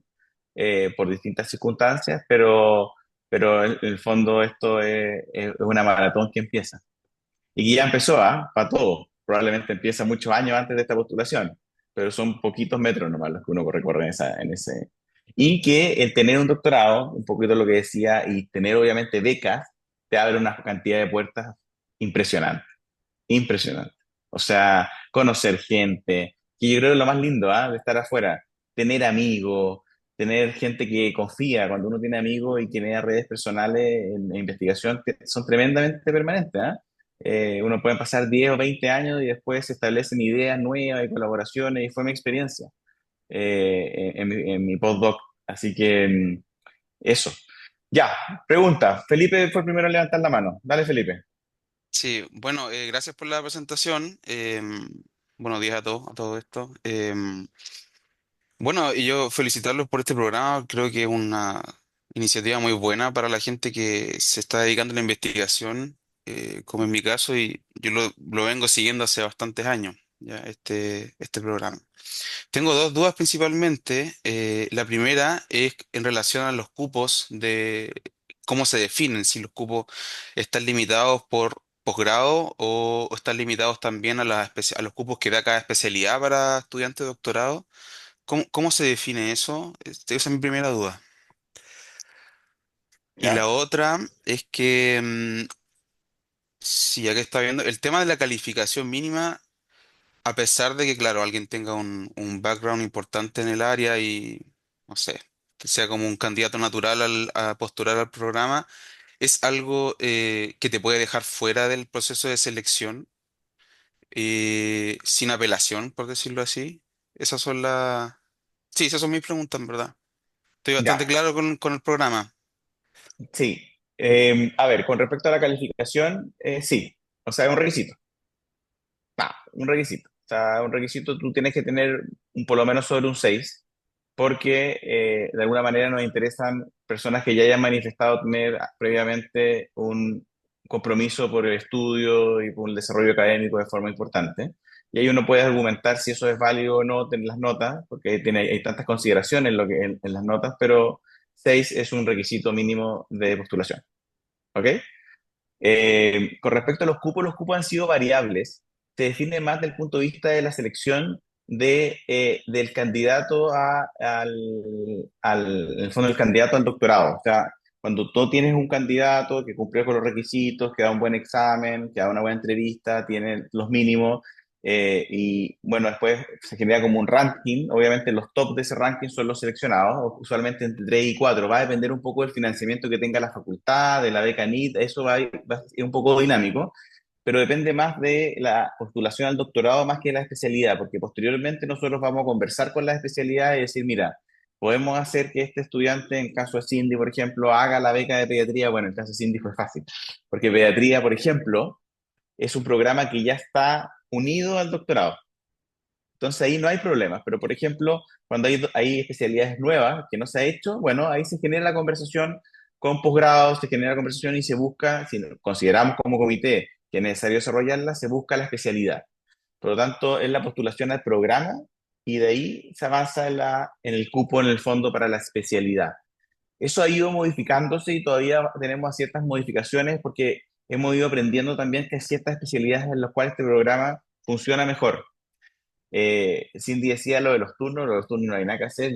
por distintas circunstancias, pero en el fondo esto es una maratón que empieza. Y que ya empezó, ¿ah? Para todo. Probablemente empieza muchos años antes de esta postulación, pero son poquitos metros nomás los que uno recorre en ese. Y que el tener un doctorado, un poquito lo que decía, y tener obviamente becas, te abre una cantidad de puertas impresionante, impresionante. O sea, conocer gente, que yo creo que es lo más lindo, ¿ah? De estar afuera, tener amigos, tener gente que confía, cuando uno tiene amigos y tiene redes personales en investigación que son tremendamente permanentes, ¿ah? Uno puede pasar 10 o 20 años y después se establecen ideas nuevas y colaboraciones y fue mi experiencia en mi postdoc. Así que eso. Ya, pregunta. Felipe fue el primero a levantar la mano. Dale, Felipe. Sí, bueno, gracias por la presentación. Buenos días a todos, a todo esto. Bueno, y yo felicitarlos por este programa. Creo que es una iniciativa muy buena para la gente que se está dedicando a la investigación, como en mi caso, y yo lo vengo siguiendo hace bastantes años, ya, este programa. Tengo dos dudas principalmente. La primera es en relación a los cupos de cómo se definen, si los cupos están limitados por posgrado o están limitados también a a los cupos que da cada especialidad para estudiantes de doctorado. ¿Cómo se define eso? Esa es mi primera duda. Y la ¿Ya? otra es que, si acá está viendo, el tema de la calificación mínima, a pesar de que, claro, alguien tenga un background importante en el área y, no sé, que sea como un candidato natural a postular al programa, es algo que te puede dejar fuera del proceso de selección, sin apelación, por decirlo así. Esas son las... Sí, esas son mis preguntas, en verdad. Estoy Ya, bastante claro con el programa. sí. A ver, con respecto a la calificación, sí. O sea, es un requisito. Un requisito. O sea, un requisito tú tienes que tener por lo menos sobre un 6 porque de alguna manera nos interesan personas que ya hayan manifestado tener previamente un compromiso por el estudio y por el desarrollo académico de forma importante. Y ahí uno puede argumentar si eso es válido o no en las notas, porque hay tantas consideraciones en las notas, pero 6 es un requisito mínimo de postulación. ¿Ok? Con respecto a los cupos han sido variables. Se define más del punto de vista de la selección del candidato en el fondo, el candidato al doctorado. O sea, cuando tú tienes un candidato que cumplió con los requisitos, que da un buen examen, que da una buena entrevista, tiene los mínimos, y bueno, después se genera como un ranking. Obviamente los top de ese ranking son los seleccionados, usualmente entre 3 y 4. Va a depender un poco del financiamiento que tenga la facultad, de la beca NIT, eso es un poco dinámico, pero depende más de la postulación al doctorado más que de la especialidad, porque posteriormente nosotros vamos a conversar con la especialidad y decir, mira, podemos hacer que este estudiante, en caso de Cindy, por ejemplo, haga la beca de pediatría. Bueno, en el caso de Cindy fue fácil, porque pediatría, por ejemplo, es un programa que ya está unido al doctorado. Entonces ahí no hay problemas, pero por ejemplo, cuando hay especialidades nuevas que no se ha hecho, bueno, ahí se genera la conversación con posgrados, se genera la conversación y se busca, si consideramos como comité que es necesario desarrollarla, se busca la especialidad. Por lo tanto, es la postulación al programa y de ahí se avanza en el cupo en el fondo para la especialidad. Eso ha ido modificándose y todavía tenemos ciertas modificaciones porque hemos ido aprendiendo también que hay ciertas especialidades en las cuales este programa funciona mejor. Cindy decía lo de los turnos no hay nada que hacer.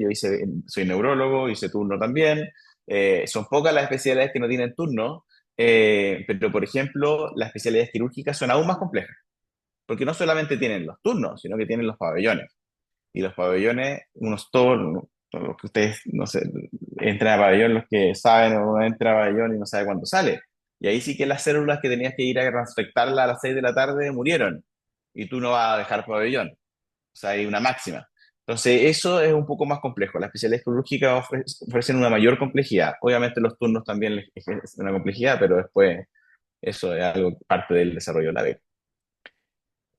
Soy neurólogo, hice turno también. Son pocas las especialidades que no tienen turno, pero por ejemplo, las especialidades quirúrgicas son aún más complejas, porque no solamente tienen los turnos, sino que tienen los pabellones. Y los pabellones, todos los que ustedes, no sé, entran a pabellón, los que saben, o uno entra a pabellón y no sabe cuándo sale. Y ahí sí que las células que tenías que ir a transfectarla a las 6 de la tarde murieron. Y tú no vas a dejar pabellón. O sea, hay una máxima. Entonces, eso es un poco más complejo. Las especialidades quirúrgicas ofrecen una mayor complejidad. Obviamente los turnos también es una complejidad, pero después eso es algo parte del desarrollo de la beca.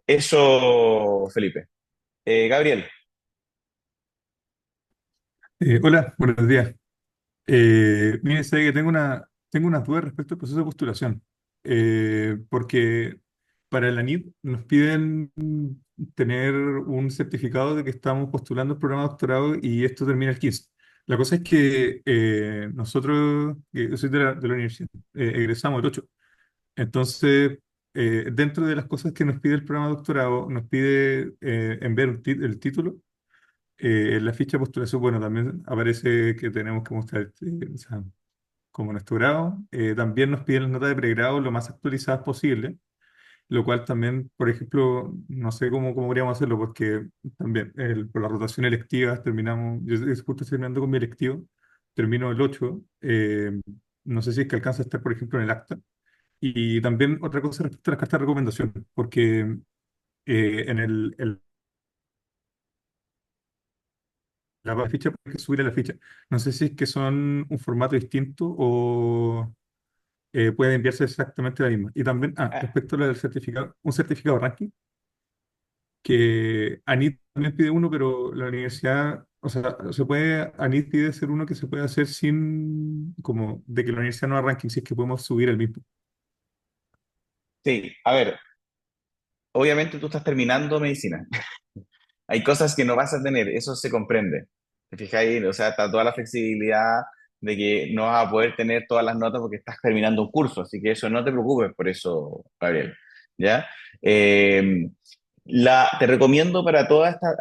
Eso, Felipe. Gabriel, Hola, buenos días. Mire, sé que tengo unas dudas respecto al proceso de postulación. Porque para el ANID nos piden tener un certificado de que estamos postulando el programa de doctorado y esto termina el 15. La cosa es que nosotros, que yo soy de la universidad, egresamos el 8. Entonces, dentro de las cosas que nos pide el programa de doctorado, nos pide enviar el título. En la ficha de postulación, bueno, también aparece que tenemos que mostrar, o sea, como nuestro grado. También nos piden las notas de pregrado lo más actualizadas posible, lo cual también, por ejemplo, no sé cómo podríamos hacerlo, porque también por la rotación electiva yo justo estoy terminando con mi electivo, termino el 8. No sé si es que alcanza a estar, por ejemplo, en el acta. Y también otra cosa respecto a las cartas de recomendación, porque en la ficha hay que subir a la ficha. No sé si es que son un formato distinto o puede enviarse exactamente la misma. Y también, ah, respecto a lo del certificado, un certificado de ranking, que ANIT también pide uno, pero la universidad O sea, se puede, ANID pide ser uno que se puede hacer sin, como, de que la universidad no arranque, si es que podemos subir el mismo. Sí, a ver, obviamente tú estás terminando medicina. Hay cosas que no vas a tener, eso se comprende. ¿Te fijáis? O sea, está toda la flexibilidad de que no vas a poder tener todas las notas porque estás terminando un curso, así que eso no te preocupes por eso, Gabriel. ¿Ya? Eh, te recomiendo para todas estas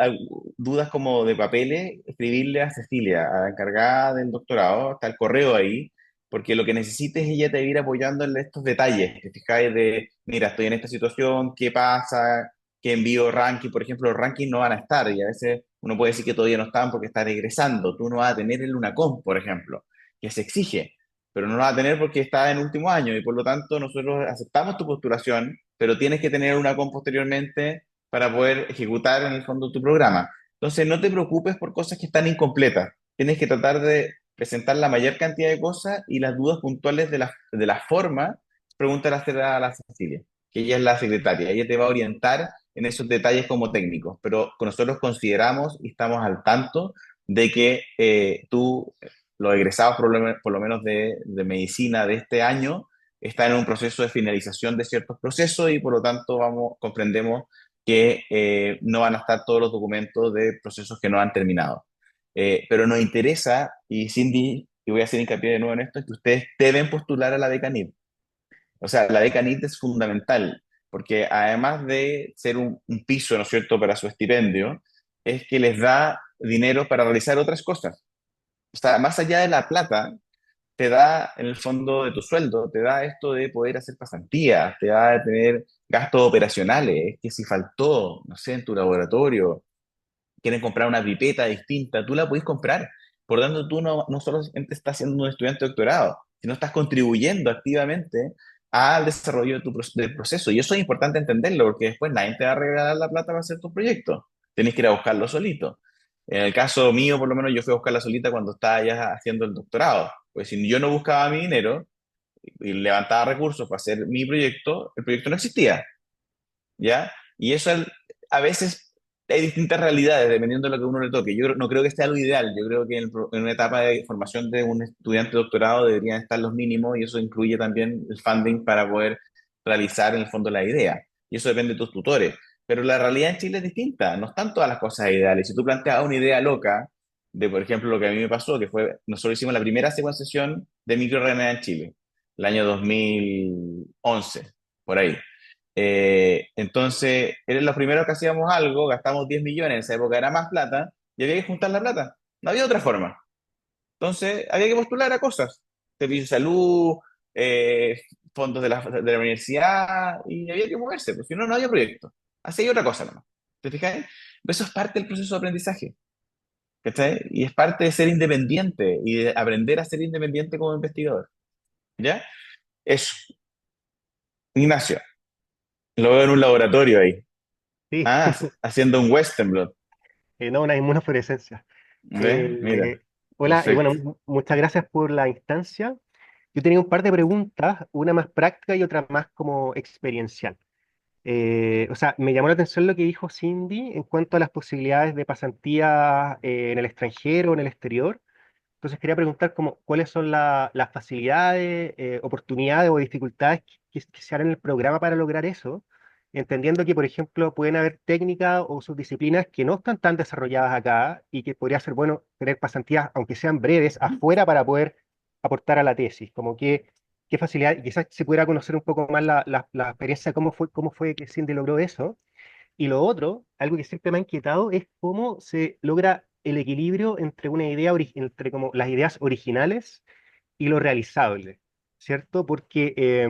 dudas como de papeles, escribirle a Cecilia, a la encargada del doctorado, está el correo ahí, porque lo que necesites ella te va a ir apoyando en estos detalles, te fijáis de, mira, estoy en esta situación, ¿qué pasa? ¿Qué envío ranking? Por ejemplo, los rankings no van a estar y a veces uno puede decir que todavía no están porque están egresando. Tú no vas a tener el UNACOM, por ejemplo, que se exige, pero no lo vas a tener porque está en último año y por lo tanto nosotros aceptamos tu postulación, pero tienes que tener una UNACOM posteriormente para poder ejecutar en el fondo tu programa. Entonces, no te preocupes por cosas que están incompletas. Tienes que tratar de presentar la mayor cantidad de cosas y las dudas puntuales de la forma, pregúntale a la Cecilia, que ella es la secretaria. Ella te va a orientar en esos detalles como técnicos, pero nosotros consideramos y estamos al tanto de que tú, los egresados por lo menos de medicina de este año, están en un proceso de finalización de ciertos procesos y por lo tanto comprendemos que no van a estar todos los documentos de procesos que no han terminado. Pero nos interesa, y Cindy, y voy a hacer hincapié de nuevo en esto, es que ustedes deben postular a la beca NID. O sea, la beca NIT es fundamental, porque además de ser un piso, ¿no es cierto?, para su estipendio, es que les da dinero para realizar otras cosas. O sea, más allá de la plata, te da en el fondo de tu sueldo, te da esto de poder hacer pasantías, te da de tener gastos operacionales, que si faltó, no sé, en tu laboratorio, quieren comprar una pipeta distinta, tú la puedes comprar. Por lo tanto, tú no solamente estás siendo un estudiante de doctorado, sino estás contribuyendo activamente al desarrollo del proceso. Y eso es importante entenderlo, porque después nadie te va a regalar la plata para hacer tu proyecto. Tienes que ir a buscarlo solito. En el caso mío, por lo menos, yo fui a buscarla solita cuando estaba ya haciendo el doctorado. Pues si yo no buscaba mi dinero y levantaba recursos para hacer mi proyecto, el proyecto no existía. ¿Ya? Y eso a veces hay distintas realidades dependiendo de lo que uno le toque. No creo que sea lo ideal, yo creo que en una etapa de formación de un estudiante de doctorado deberían estar los mínimos y eso incluye también el funding para poder realizar en el fondo la idea. Y eso depende de tus tutores. Pero la realidad en Chile es distinta, no están todas las cosas ideales. Si tú planteas una idea loca, de por ejemplo lo que a mí me pasó, que fue, nosotros hicimos la primera secuenciación de microRNA en Chile, el año 2011, por ahí. Entonces, eran los primeros que hacíamos algo, gastamos 10 millones, en esa época era más plata, y había que juntar la plata. No había otra forma. Entonces, había que postular a cosas. Servicio de salud, fondos de la universidad, y había que moverse, porque si no, no había proyecto. Así hay otra cosa nomás. ¿Te fijas? Eso es parte del proceso de aprendizaje. ¿Cachai? Y es parte de ser independiente y de aprender a ser independiente como investigador. ¿Ya? Eso. Ignacio, lo veo en un laboratorio ahí. Sí, Ah, haciendo un Western Blot. no, una inmunofluorescencia. ¿Ves? Mira, Hola, bueno, perfecto. muchas gracias por la instancia. Yo tenía un par de preguntas, una más práctica y otra más como experiencial. O sea, me llamó la atención lo que dijo Cindy en cuanto a las posibilidades de pasantía en el extranjero, en el exterior. Entonces quería preguntar como, cuáles son las facilidades, oportunidades o dificultades que se harán en el programa para lograr eso, entendiendo que, por ejemplo, pueden haber técnicas o subdisciplinas que no están tan desarrolladas acá y que podría ser bueno tener pasantías, aunque sean breves, afuera para poder aportar a la tesis. Como que, qué facilidad, y quizás se pudiera conocer un poco más la experiencia, cómo fue que Cindy logró eso. Y lo otro, algo que siempre me ha inquietado, es cómo se logra el equilibrio entre una idea, entre como las ideas originales y lo realizable, ¿cierto? Porque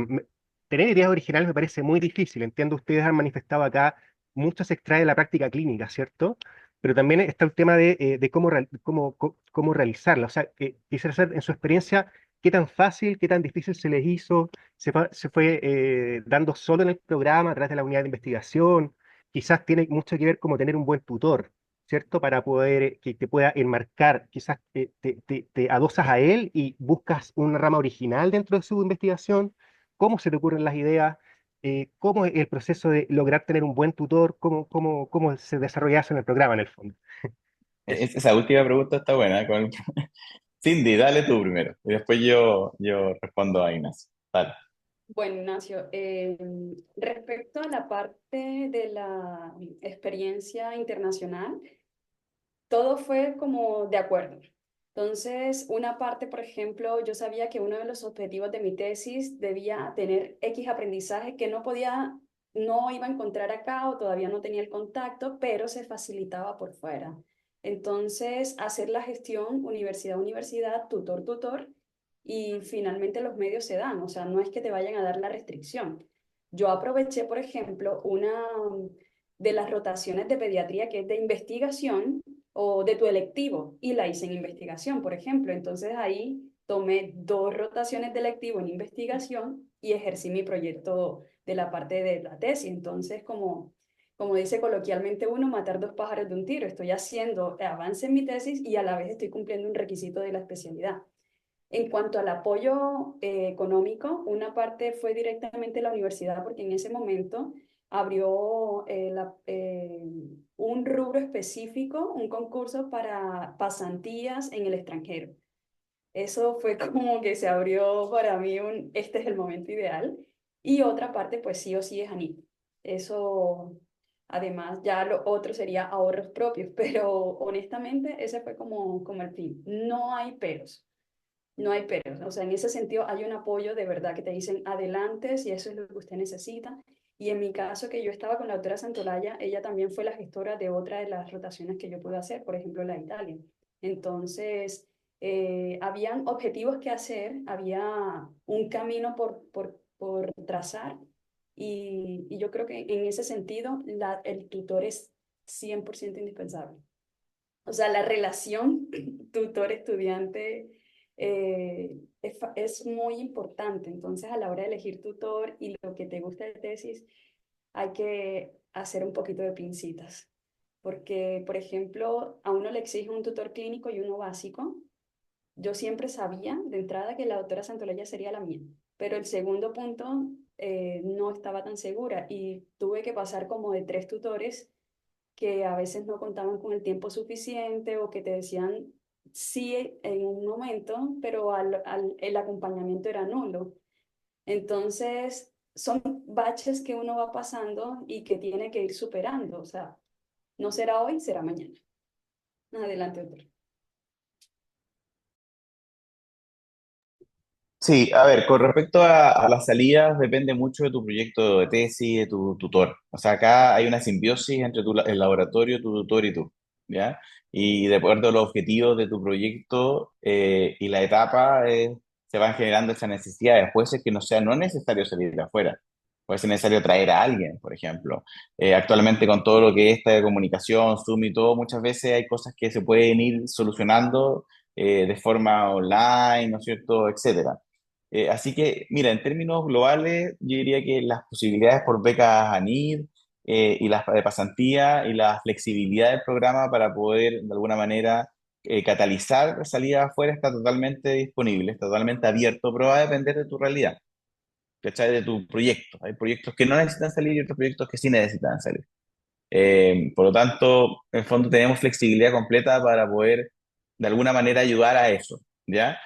tener ideas originales me parece muy difícil. Entiendo, ustedes han manifestado acá, mucho se extrae de la práctica clínica, ¿cierto? Pero también está el tema de cómo realizarla. O sea, quisiera saber, en su experiencia, qué tan fácil, qué tan difícil se les hizo, se fue dando solo en el programa, a través de la unidad de investigación. Quizás tiene mucho que ver como tener un buen tutor, ¿cierto? Para poder que te pueda enmarcar, quizás te adosas a él y buscas una rama original dentro de su investigación, cómo se te ocurren las ideas, cómo es el proceso de lograr tener un buen tutor, cómo se desarrolla eso en el programa en el fondo. Esa última pregunta está buena. Cindy, dale tú primero. Y después yo respondo a Ignacio. Dale. Bueno, Ignacio, respecto a la parte de la experiencia internacional, todo fue como de acuerdo. Entonces, una parte, por ejemplo, yo sabía que uno de los objetivos de mi tesis debía tener X aprendizaje que no iba a encontrar acá o todavía no tenía el contacto, pero se facilitaba por fuera. Entonces, hacer la gestión universidad a universidad, tutor, tutor, y finalmente los medios se dan, o sea, no es que te vayan a dar la restricción. Yo aproveché, por ejemplo, una de las rotaciones de pediatría que es de investigación o de tu electivo y la hice en investigación, por ejemplo. Entonces ahí tomé 2 rotaciones de electivo en investigación y ejercí mi proyecto de la parte de la tesis. Entonces, como dice coloquialmente uno, matar 2 pájaros de un tiro. Estoy haciendo avance en mi tesis y a la vez estoy cumpliendo un requisito de la especialidad. En cuanto al apoyo económico, una parte fue directamente la universidad porque en ese momento abrió un rubro específico, un concurso para pasantías en el extranjero. Eso fue como que se abrió para mí este es el momento ideal. Y otra parte, pues sí o sí es ANIT. Eso, además, ya lo otro sería ahorros propios, pero honestamente ese fue como el fin. No hay peros. No hay peros, o sea, en ese sentido hay un apoyo de verdad que te dicen adelante si eso es lo que usted necesita. Y en mi caso, que yo estaba con la doctora Santolaya, ella también fue la gestora de otra de las rotaciones que yo pude hacer, por ejemplo, la de Italia. Entonces, habían objetivos que hacer, había un camino por trazar y yo creo que en ese sentido el tutor es 100% indispensable. O sea, la relación tutor-estudiante es muy importante. Entonces, a la hora de elegir tutor y lo que te gusta de tesis, hay que hacer un poquito de pincitas. Porque, por ejemplo, a uno le exige un tutor clínico y uno básico. Yo siempre sabía de entrada que la doctora Santolaya sería la mía, pero el segundo punto no estaba tan segura y tuve que pasar como de 3 tutores que a veces no contaban con el tiempo suficiente o que te decían sí en un momento, pero el acompañamiento era nulo. Entonces, son baches que uno va pasando y que tiene que ir superando. O sea, no será hoy, será mañana. Adelante, doctor. Sí, a ver, con respecto a las salidas, depende mucho de tu proyecto de tesis, de tu tutor. O sea, acá hay una simbiosis entre el laboratorio, tu tutor y tú, ¿ya? Y de acuerdo a los objetivos de tu proyecto y la etapa, se van generando esas necesidades. Puede ser que no es necesario salir de afuera. Puede ser necesario traer a alguien, por ejemplo. Actualmente con todo lo que es esta de comunicación, Zoom y todo, muchas veces hay cosas que se pueden ir solucionando de forma online, ¿no es cierto?, etcétera. Así que, mira, en términos globales, yo diría que las posibilidades por becas ANID y las de pasantía y la flexibilidad del programa para poder, de alguna manera, catalizar la salida afuera está totalmente disponible, está totalmente abierto, pero va a depender de tu realidad, ¿cachai? De tu proyecto. Hay proyectos que no necesitan salir y otros proyectos que sí necesitan salir. Por lo tanto, en el fondo tenemos flexibilidad completa para poder de alguna manera ayudar a eso, ¿ya?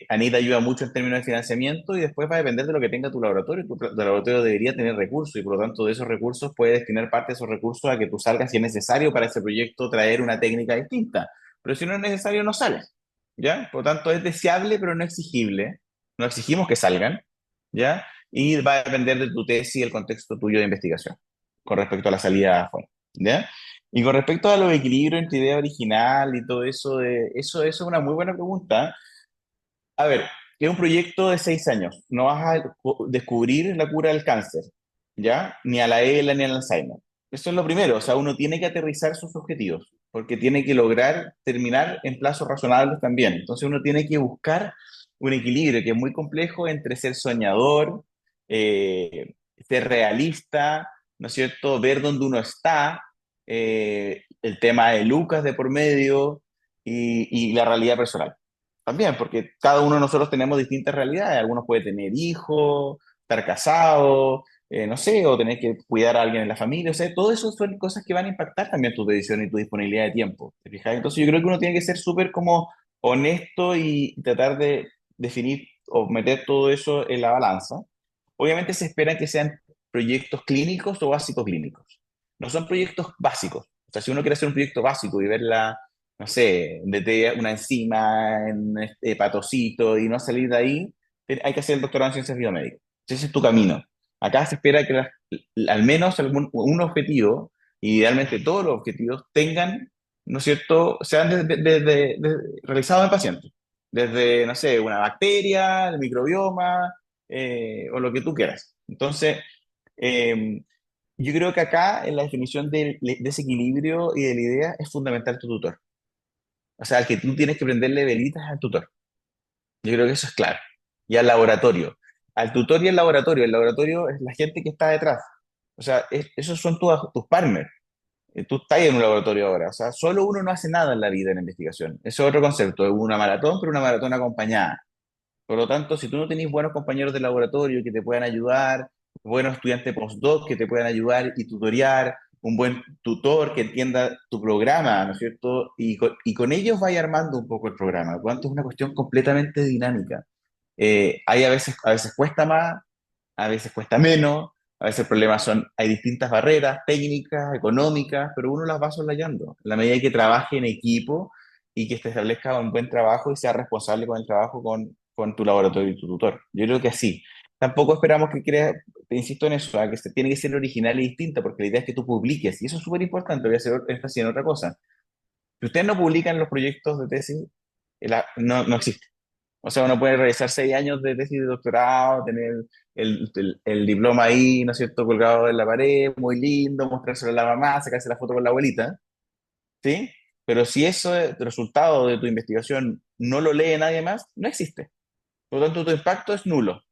Anita ayuda mucho en términos de financiamiento y después va a depender de lo que tenga tu laboratorio. Tu laboratorio debería tener recursos y por lo tanto de esos recursos puedes destinar parte de esos recursos a que tú salgas si es necesario para ese proyecto traer una técnica distinta. Pero si no es necesario, no sales, ¿ya? Por lo tanto, es deseable pero no exigible. No exigimos que salgan, ¿ya? Y va a depender de tu tesis y el contexto tuyo de investigación con respecto a la salida afuera, ¿ya? Y con respecto a los equilibrios entre idea original y todo eso, eso es una muy buena pregunta. A ver, es un proyecto de 6 años. No vas a descubrir la cura del cáncer, ¿ya? Ni a la ELA ni al Alzheimer. Eso es lo primero. O sea, uno tiene que aterrizar sus objetivos, porque tiene que lograr terminar en plazos razonables también. Entonces uno tiene que buscar un equilibrio que es muy complejo entre ser soñador, ser realista, ¿no es cierto? Ver dónde uno está, el tema de Lucas de por medio y la realidad personal. También, porque cada uno de nosotros tenemos distintas realidades. Algunos pueden tener hijos, estar casados, no sé, o tener que cuidar a alguien en la familia, o sea, todo eso son cosas que van a impactar también tu decisión y tu disponibilidad de tiempo, ¿te fijas? Entonces yo creo que uno tiene que ser súper como honesto y tratar de definir o meter todo eso en la balanza. Obviamente se espera que sean proyectos clínicos o básicos clínicos. No son proyectos básicos. O sea, si uno quiere hacer un proyecto básico y verla, no sé, desde una enzima en este hepatocito y no salir de ahí, hay que hacer el doctorado en ciencias biomédicas. Ese es tu camino. Acá se espera que al menos un objetivo, y idealmente todos los objetivos, tengan, ¿no es cierto?, sean realizados en pacientes. Desde, no sé, una bacteria, el microbioma, o lo que tú quieras. Entonces, eh, yo creo que acá en la definición de ese equilibrio y de la idea es fundamental tu tutor. O sea, al que tú tienes que prenderle velitas al tutor. Yo creo que eso es claro. Y al laboratorio. Al tutor y al laboratorio. El laboratorio es la gente que está detrás. O sea, esos son tus partners. Tú estás en un laboratorio ahora. O sea, solo uno no hace nada en la vida en la investigación. Eso es otro concepto. Es una maratón, pero una maratón acompañada. Por lo tanto, si tú no tenés buenos compañeros de laboratorio que te puedan ayudar, buenos estudiantes postdoc que te puedan ayudar y tutorear, un buen tutor que entienda tu programa, ¿no es cierto? Y con ellos vaya armando un poco el programa. Por lo tanto, es una cuestión completamente dinámica. A veces cuesta más, a veces cuesta menos, a veces el problema son, hay distintas barreras técnicas, económicas, pero uno las va soslayando. En la medida que trabaje en equipo y que te establezca un buen trabajo y sea responsable con el trabajo con tu laboratorio y tu tutor. Yo creo que así. Tampoco esperamos que creas, te insisto en eso, que tiene que ser original y distinta, porque la idea es que tú publiques, y eso es súper importante, voy a hacer énfasis en otra cosa. Si ustedes no publican los proyectos de tesis, no existe. O sea, uno puede realizar 6 años de tesis de doctorado, tener el diploma ahí, ¿no es cierto?, colgado en la pared, muy lindo, mostrárselo a la mamá, sacarse la foto con la abuelita, ¿sí? Pero si eso es el resultado de tu investigación no lo lee nadie más, no existe. Por lo tanto, tu impacto es nulo.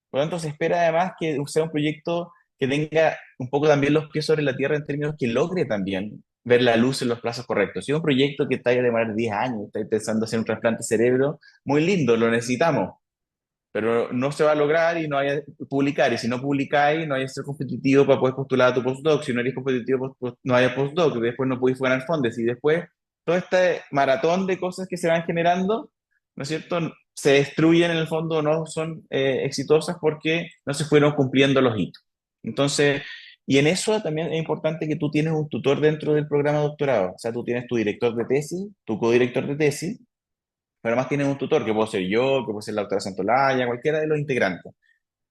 Por lo tanto, se espera además que sea un proyecto que tenga un poco también los pies sobre la tierra en términos que logre también ver la luz en los plazos correctos. Si es un proyecto que está a demorar 10 años, está pensando hacer un trasplante de cerebro, muy lindo, lo necesitamos, pero no se va a lograr y no hay a publicar. Y si no publicáis, no hay a ser competitivo para poder postular a tu postdoc. Si no eres competitivo, no hay postdoc. Después no podéis ganar fondos. Y después, todo este maratón de cosas que se van generando, ¿no es cierto?, se destruyen en el fondo, no son exitosas porque no se fueron cumpliendo los hitos. Entonces, y en eso también es importante que tú tienes un tutor dentro del programa de doctorado. O sea, tú tienes tu director de tesis, tu codirector de tesis, pero además tienes un tutor que puedo ser yo, que puede ser la doctora Santolaya, cualquiera de los integrantes.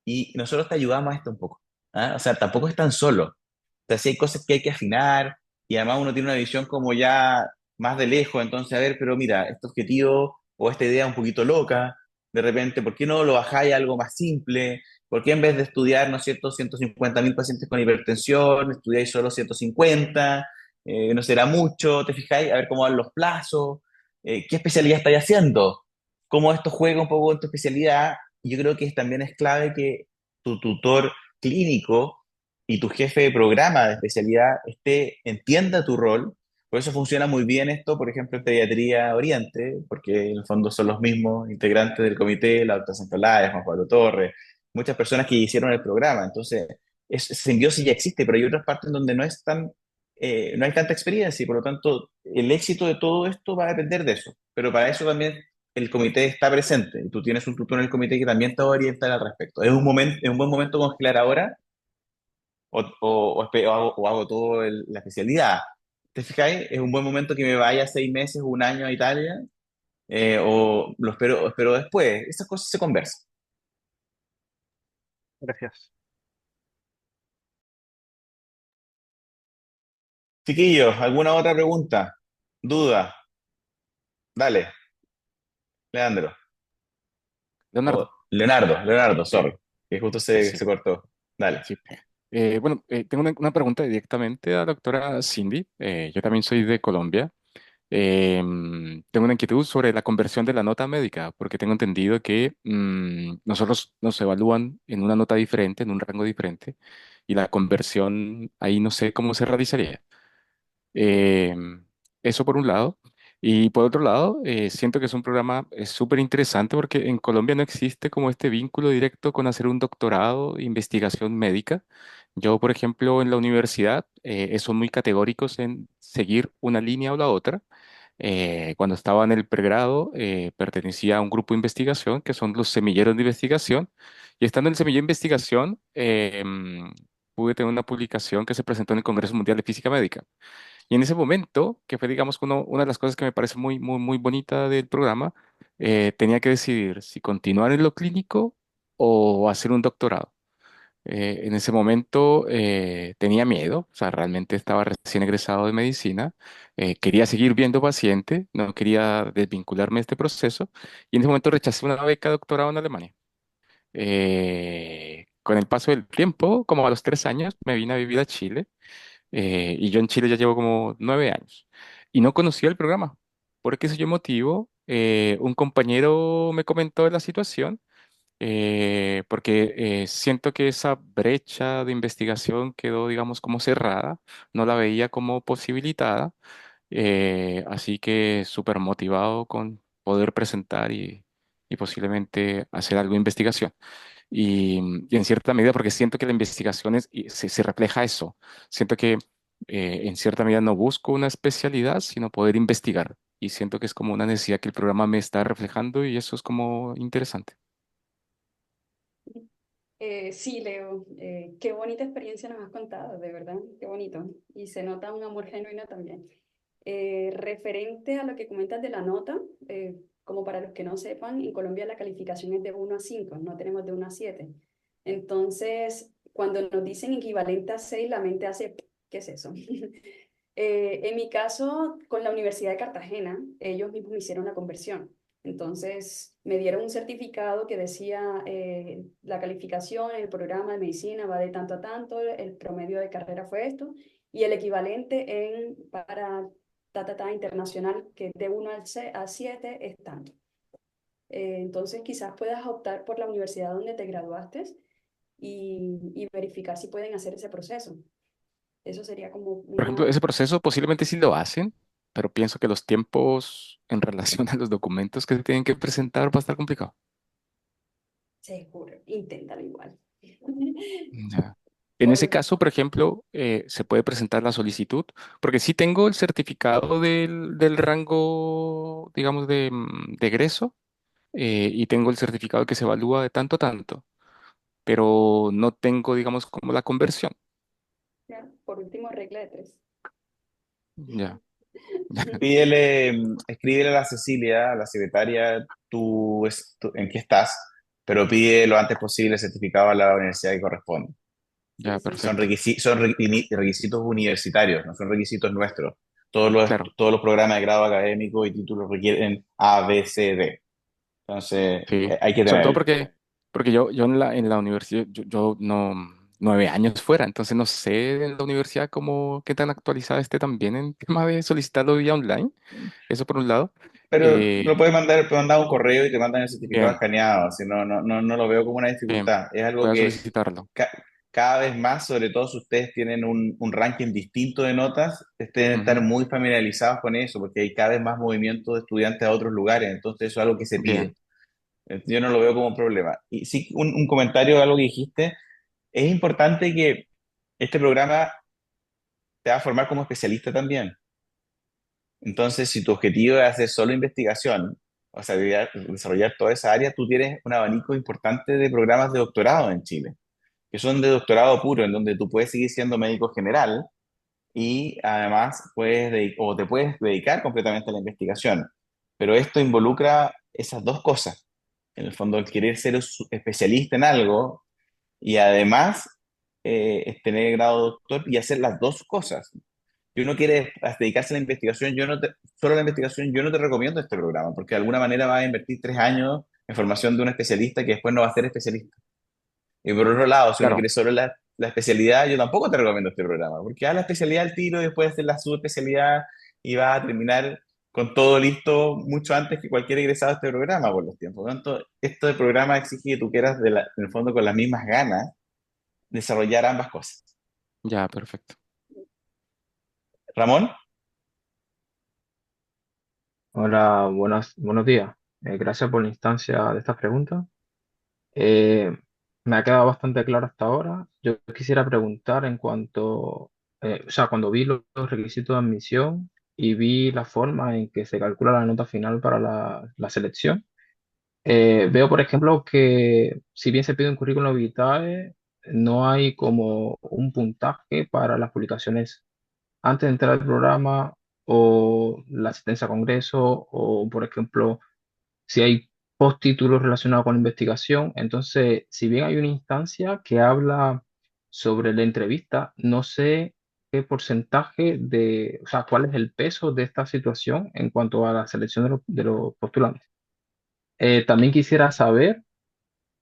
Y nosotros te ayudamos a esto un poco. ¿Ah? O sea, tampoco es tan solo. O sea, sí hay cosas que hay que afinar y además uno tiene una visión como ya más de lejos. Entonces, a ver, pero mira, este objetivo o esta idea un poquito loca, de repente, ¿por qué no lo bajáis a algo más simple? ¿Por qué en vez de estudiar, ¿no es cierto?, 150.000 pacientes con hipertensión, estudiáis solo 150? No será mucho, ¿te fijáis? A ver cómo van los plazos, qué especialidad estáis haciendo, cómo esto juega un poco en tu especialidad. Yo creo que también es clave que tu tutor clínico y tu jefe de programa de especialidad entienda tu rol. Por eso funciona muy bien esto, por ejemplo, en Pediatría Oriente, porque en el fondo son los mismos integrantes del comité, la doctora Santolaya, Juan Pablo Torres, muchas personas que hicieron el programa. Entonces, simbiosis ya existe, pero hay otras partes donde no hay tanta experiencia y por lo tanto el éxito de todo esto va a depender de eso. Pero para eso también el comité está presente y tú tienes un tutor en el comité que también te va a orientar al respecto. Es un buen momento congelar ahora o hago todo la especialidad. ¿Te fijáis? Es un buen momento que me vaya 6 meses, un año a Italia, o lo espero después. Esas cosas se conversan. Gracias. Chiquillos, ¿alguna otra pregunta? ¿Duda? Dale, Leandro. O Leonardo, Leonardo, sorry, que justo se, sí, se cortó. Dale. sí. Bueno, tengo una pregunta directamente a la doctora Cindy. Yo también soy de Colombia. Tengo una inquietud sobre la conversión de la nota médica, porque tengo entendido que nosotros nos evalúan en una nota diferente, en un rango diferente, y la conversión ahí no sé cómo se realizaría. Eso por un lado. Y por otro lado, siento que es un programa súper interesante porque en Colombia no existe como este vínculo directo con hacer un doctorado, investigación médica. Yo, por ejemplo, en la universidad son muy categóricos en seguir una línea o la otra. Cuando estaba en el pregrado, pertenecía a un grupo de investigación que son los semilleros de investigación. Y estando en el semillero de investigación, pude tener una publicación que se presentó en el Congreso Mundial de Física Médica. Y en ese momento, que fue, digamos, una de las cosas que me parece muy, muy, muy bonita del programa, tenía que decidir si continuar en lo clínico o hacer un doctorado. En ese momento tenía miedo, o sea, realmente estaba recién egresado de medicina, quería seguir viendo paciente, no quería desvincularme de este proceso, y en ese momento rechacé una beca de doctorado en Alemania. Con el paso del tiempo, como a los 3 años, me vine a vivir a Chile y yo en Chile ya llevo como 9 años y no conocía el programa. Por ese motivo, un compañero me comentó de la situación porque siento que esa brecha de investigación quedó, digamos, como cerrada, no la veía como posibilitada, así que súper motivado con poder presentar y posiblemente hacer algo de investigación. Y en cierta medida, porque siento que la investigación se refleja eso. Siento que en cierta medida no busco una especialidad, sino poder investigar. Y siento que es como una necesidad que el programa me está reflejando y eso es como interesante. Sí, Leo, qué bonita experiencia nos has contado, de verdad, qué bonito. Y se nota un amor genuino también. Referente a lo que comentas de la nota, como para los que no sepan, en Colombia la calificación es de 1 a 5, no tenemos de 1 a 7. Entonces, cuando nos dicen equivalente a 6, la mente hace, ¿qué es eso? En mi caso, con la Universidad de Cartagena, ellos mismos me hicieron la conversión. Entonces, me dieron un certificado que decía la calificación en el programa de medicina va de tanto a tanto, el promedio de carrera fue esto, y el equivalente para internacional, que de 1 a 7 es tanto. Entonces, quizás puedas optar por la universidad donde te graduaste y verificar si pueden hacer ese proceso. Eso sería como Por ejemplo, una... ese proceso posiblemente sí lo hacen, pero pienso que los tiempos en relación a los documentos que se tienen que presentar va a estar complicado. Seguro, inténtalo igual. Ya. En ese Por, caso, por ejemplo, se puede presentar la solicitud, porque sí tengo el certificado del rango, digamos, de egreso, y tengo el certificado que se evalúa de tanto a tanto, pero no tengo, digamos, como la conversión. ya, por último, regla de 3. Ya. Pídele, escríbele a la Cecilia, a la secretaria, en qué estás, pero pide lo antes posible el certificado a la universidad que corresponde. Sí, Ya, sí. perfecto. Requisitos universitarios, no son requisitos nuestros. Claro, Todos los programas de grado académico y títulos requieren A, B, C, D. Entonces, sí. hay que Sobre todo tenerlo. porque yo en la universidad, yo no, 9 años fuera, entonces no sé en la universidad cómo, qué tan actualizada esté también en tema de solicitarlo vía online. Eso por un lado. Pero lo Eh, puedes mandar un correo y te mandan el certificado bien, escaneado. Así, no lo veo como una bien. dificultad. Es algo Voy a que solicitarlo. ca- cada vez más, sobre todo si ustedes tienen un ranking distinto de notas, deben estar Ujú. muy familiarizados con eso, porque hay cada vez más movimiento de estudiantes a otros lugares. Entonces, eso es algo que se pide. Bien. Yo no lo veo como un problema. Y sí, un comentario de algo que dijiste. Es importante que este programa te va a formar como especialista también. Entonces, si tu objetivo es hacer solo investigación, o sea, desarrollar toda esa área, tú tienes un abanico importante de programas de doctorado en Chile, que son de doctorado puro, en donde tú puedes seguir siendo médico general y además o te puedes dedicar completamente a la investigación. Pero esto involucra esas dos cosas. En el fondo, el querer ser especialista en algo y además es tener el grado de doctor y hacer las dos cosas. Si uno quiere dedicarse a la investigación, solo a la investigación, yo no te recomiendo este programa, porque de alguna manera vas a invertir 3 años en formación de un especialista que después no va a ser especialista. Y por otro lado, si uno Claro, quiere solo la especialidad, yo tampoco te recomiendo este programa, porque haz la especialidad al tiro y después hacer la subespecialidad y vas a terminar con todo listo mucho antes que cualquier egresado de este programa por los tiempos. Por lo tanto, este programa exige que tú quieras, en el fondo, con las mismas ganas, desarrollar ambas cosas. ya, perfecto. Ramón, Hola, buenos días. Gracias por la instancia de estas preguntas. Eh, Me ha quedado bastante claro hasta ahora. Yo quisiera preguntar en cuanto, o sea, cuando vi los requisitos de admisión y vi la forma en que se calcula la nota final para la selección, veo, por ejemplo, que si bien se pide un currículum vitae, no hay como un puntaje para las publicaciones antes de entrar al programa o la asistencia a congreso o, por ejemplo, si hay postítulos relacionados con la investigación. Entonces, si bien hay una instancia que habla sobre la entrevista, no sé qué porcentaje de, o sea, cuál es el peso de esta situación en cuanto a la selección de los postulantes. También quisiera saber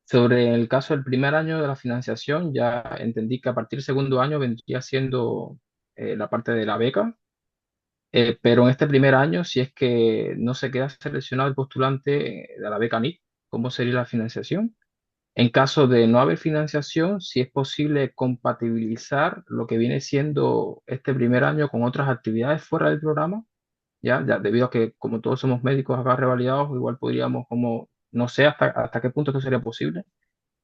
sobre el caso del primer año de la financiación. Ya entendí que a partir del segundo año vendría siendo la parte de la beca. Pero en este primer año, si es que no se queda seleccionado el postulante de la beca NIT, ¿cómo sería la financiación? En caso de no haber financiación, si es posible compatibilizar lo que viene siendo este primer año con otras actividades fuera del programa, ya debido a que como todos somos médicos acá revalidados, igual podríamos como, no sé hasta qué punto esto sería posible,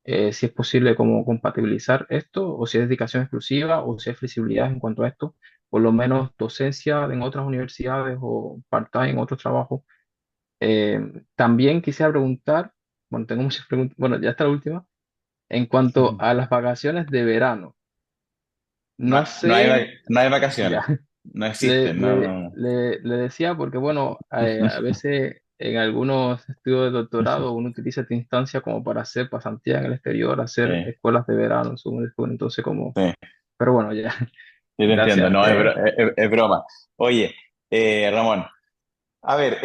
si es posible como compatibilizar esto, o si es dedicación exclusiva, o si hay flexibilidad en cuanto a esto, por lo menos docencia en otras universidades o part-time en otros trabajos. Eh, También quisiera preguntar, bueno, tengo muchas preguntas, bueno, ya está la última, en cuanto a las vacaciones de verano. No, No sé, no hay ya, vacaciones, no le, existen, no, le, no, no. le, le decía porque, bueno, a veces en algunos estudios de doctorado uno utiliza esta instancia como para hacer pasantía en el exterior, hacer Sí, escuelas de verano, según después, entonces como, sí. pero bueno, ya, Yo te entiendo, gracias. no, es broma. Oye, Ramón, a ver,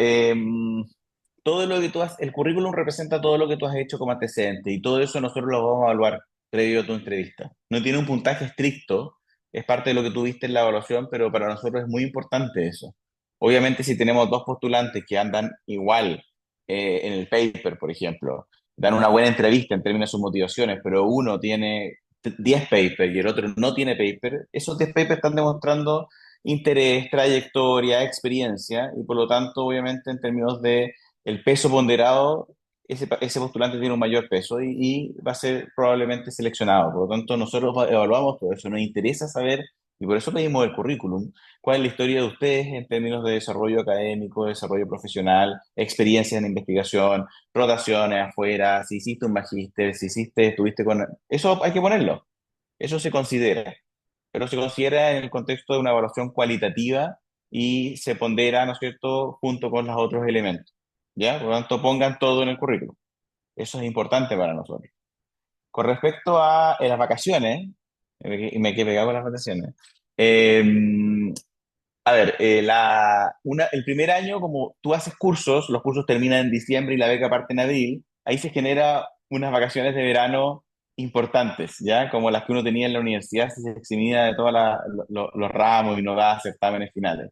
todo lo que tú has, el currículum representa todo lo que tú has hecho como antecedente y todo eso nosotros lo vamos a evaluar previo a tu entrevista. No tiene un puntaje estricto, es parte de lo que tú viste en la evaluación, pero para nosotros es muy importante eso. Obviamente, si tenemos dos postulantes que andan igual en el paper, por ejemplo, dan una buena entrevista en términos de sus motivaciones, pero uno tiene 10 papers y el otro no tiene paper, esos 10 papers están demostrando interés, trayectoria, experiencia, y por lo tanto, obviamente, en términos de el peso ponderado, ese postulante tiene un mayor peso y va a ser probablemente seleccionado. Por lo tanto, nosotros evaluamos todo eso, nos interesa saber, y por eso pedimos el currículum, cuál es la historia de ustedes en términos de desarrollo académico, desarrollo profesional, experiencias en investigación, rotaciones afuera, si hiciste un magíster, si hiciste, estuviste con... Eso hay que ponerlo, eso se considera, pero se considera en el contexto de una evaluación cualitativa y se pondera, ¿no es cierto?, junto con los otros elementos. ¿Ya? Por lo tanto, pongan todo en el currículum. Eso es importante para nosotros. Con respecto a las vacaciones, y me quedé pegado con las vacaciones. eh, a ver, el primer año, como tú haces cursos, los cursos terminan en diciembre y la beca parte en abril, ahí se genera unas vacaciones de verano importantes, ¿ya? Como las que uno tenía en la universidad, si se eximía de todos los ramos y no daba certámenes finales.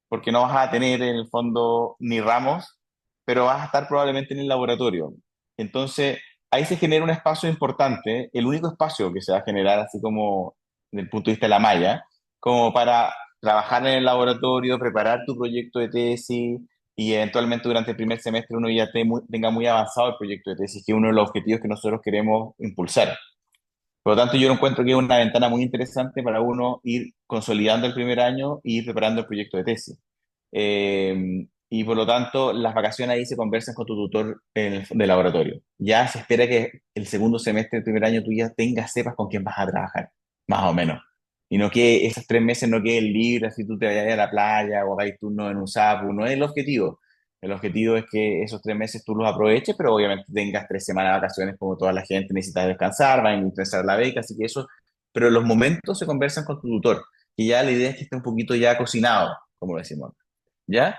Porque no vas a tener en el fondo ni ramos, pero vas a estar probablemente en el laboratorio. Entonces, ahí se genera un espacio importante, el único espacio que se va a generar, así como desde el punto de vista de la malla, como para trabajar en el laboratorio, preparar tu proyecto de tesis y eventualmente durante el primer semestre uno ya tenga muy avanzado el proyecto de tesis, que es uno de los objetivos que nosotros queremos impulsar. Por lo tanto, yo lo encuentro que es una ventana muy interesante para uno ir consolidando el primer año y ir preparando el proyecto de tesis. Y por lo tanto, las vacaciones ahí se conversan con tu tutor de laboratorio. Ya se espera que el segundo semestre del primer año tú ya tengas, sepas con quién vas a trabajar, más o menos. Y no que esos 3 meses no queden libres, así tú te vayas a la playa o hagáis turno en un SAPU, no es el objetivo. El objetivo es que esos 3 meses tú los aproveches, pero obviamente tengas 3 semanas de vacaciones como toda la gente, necesitas descansar, va a ingresar la beca, así que eso, pero los momentos se conversan con tu tutor, y ya la idea es que esté un poquito ya cocinado, como lo decimos, ¿ya?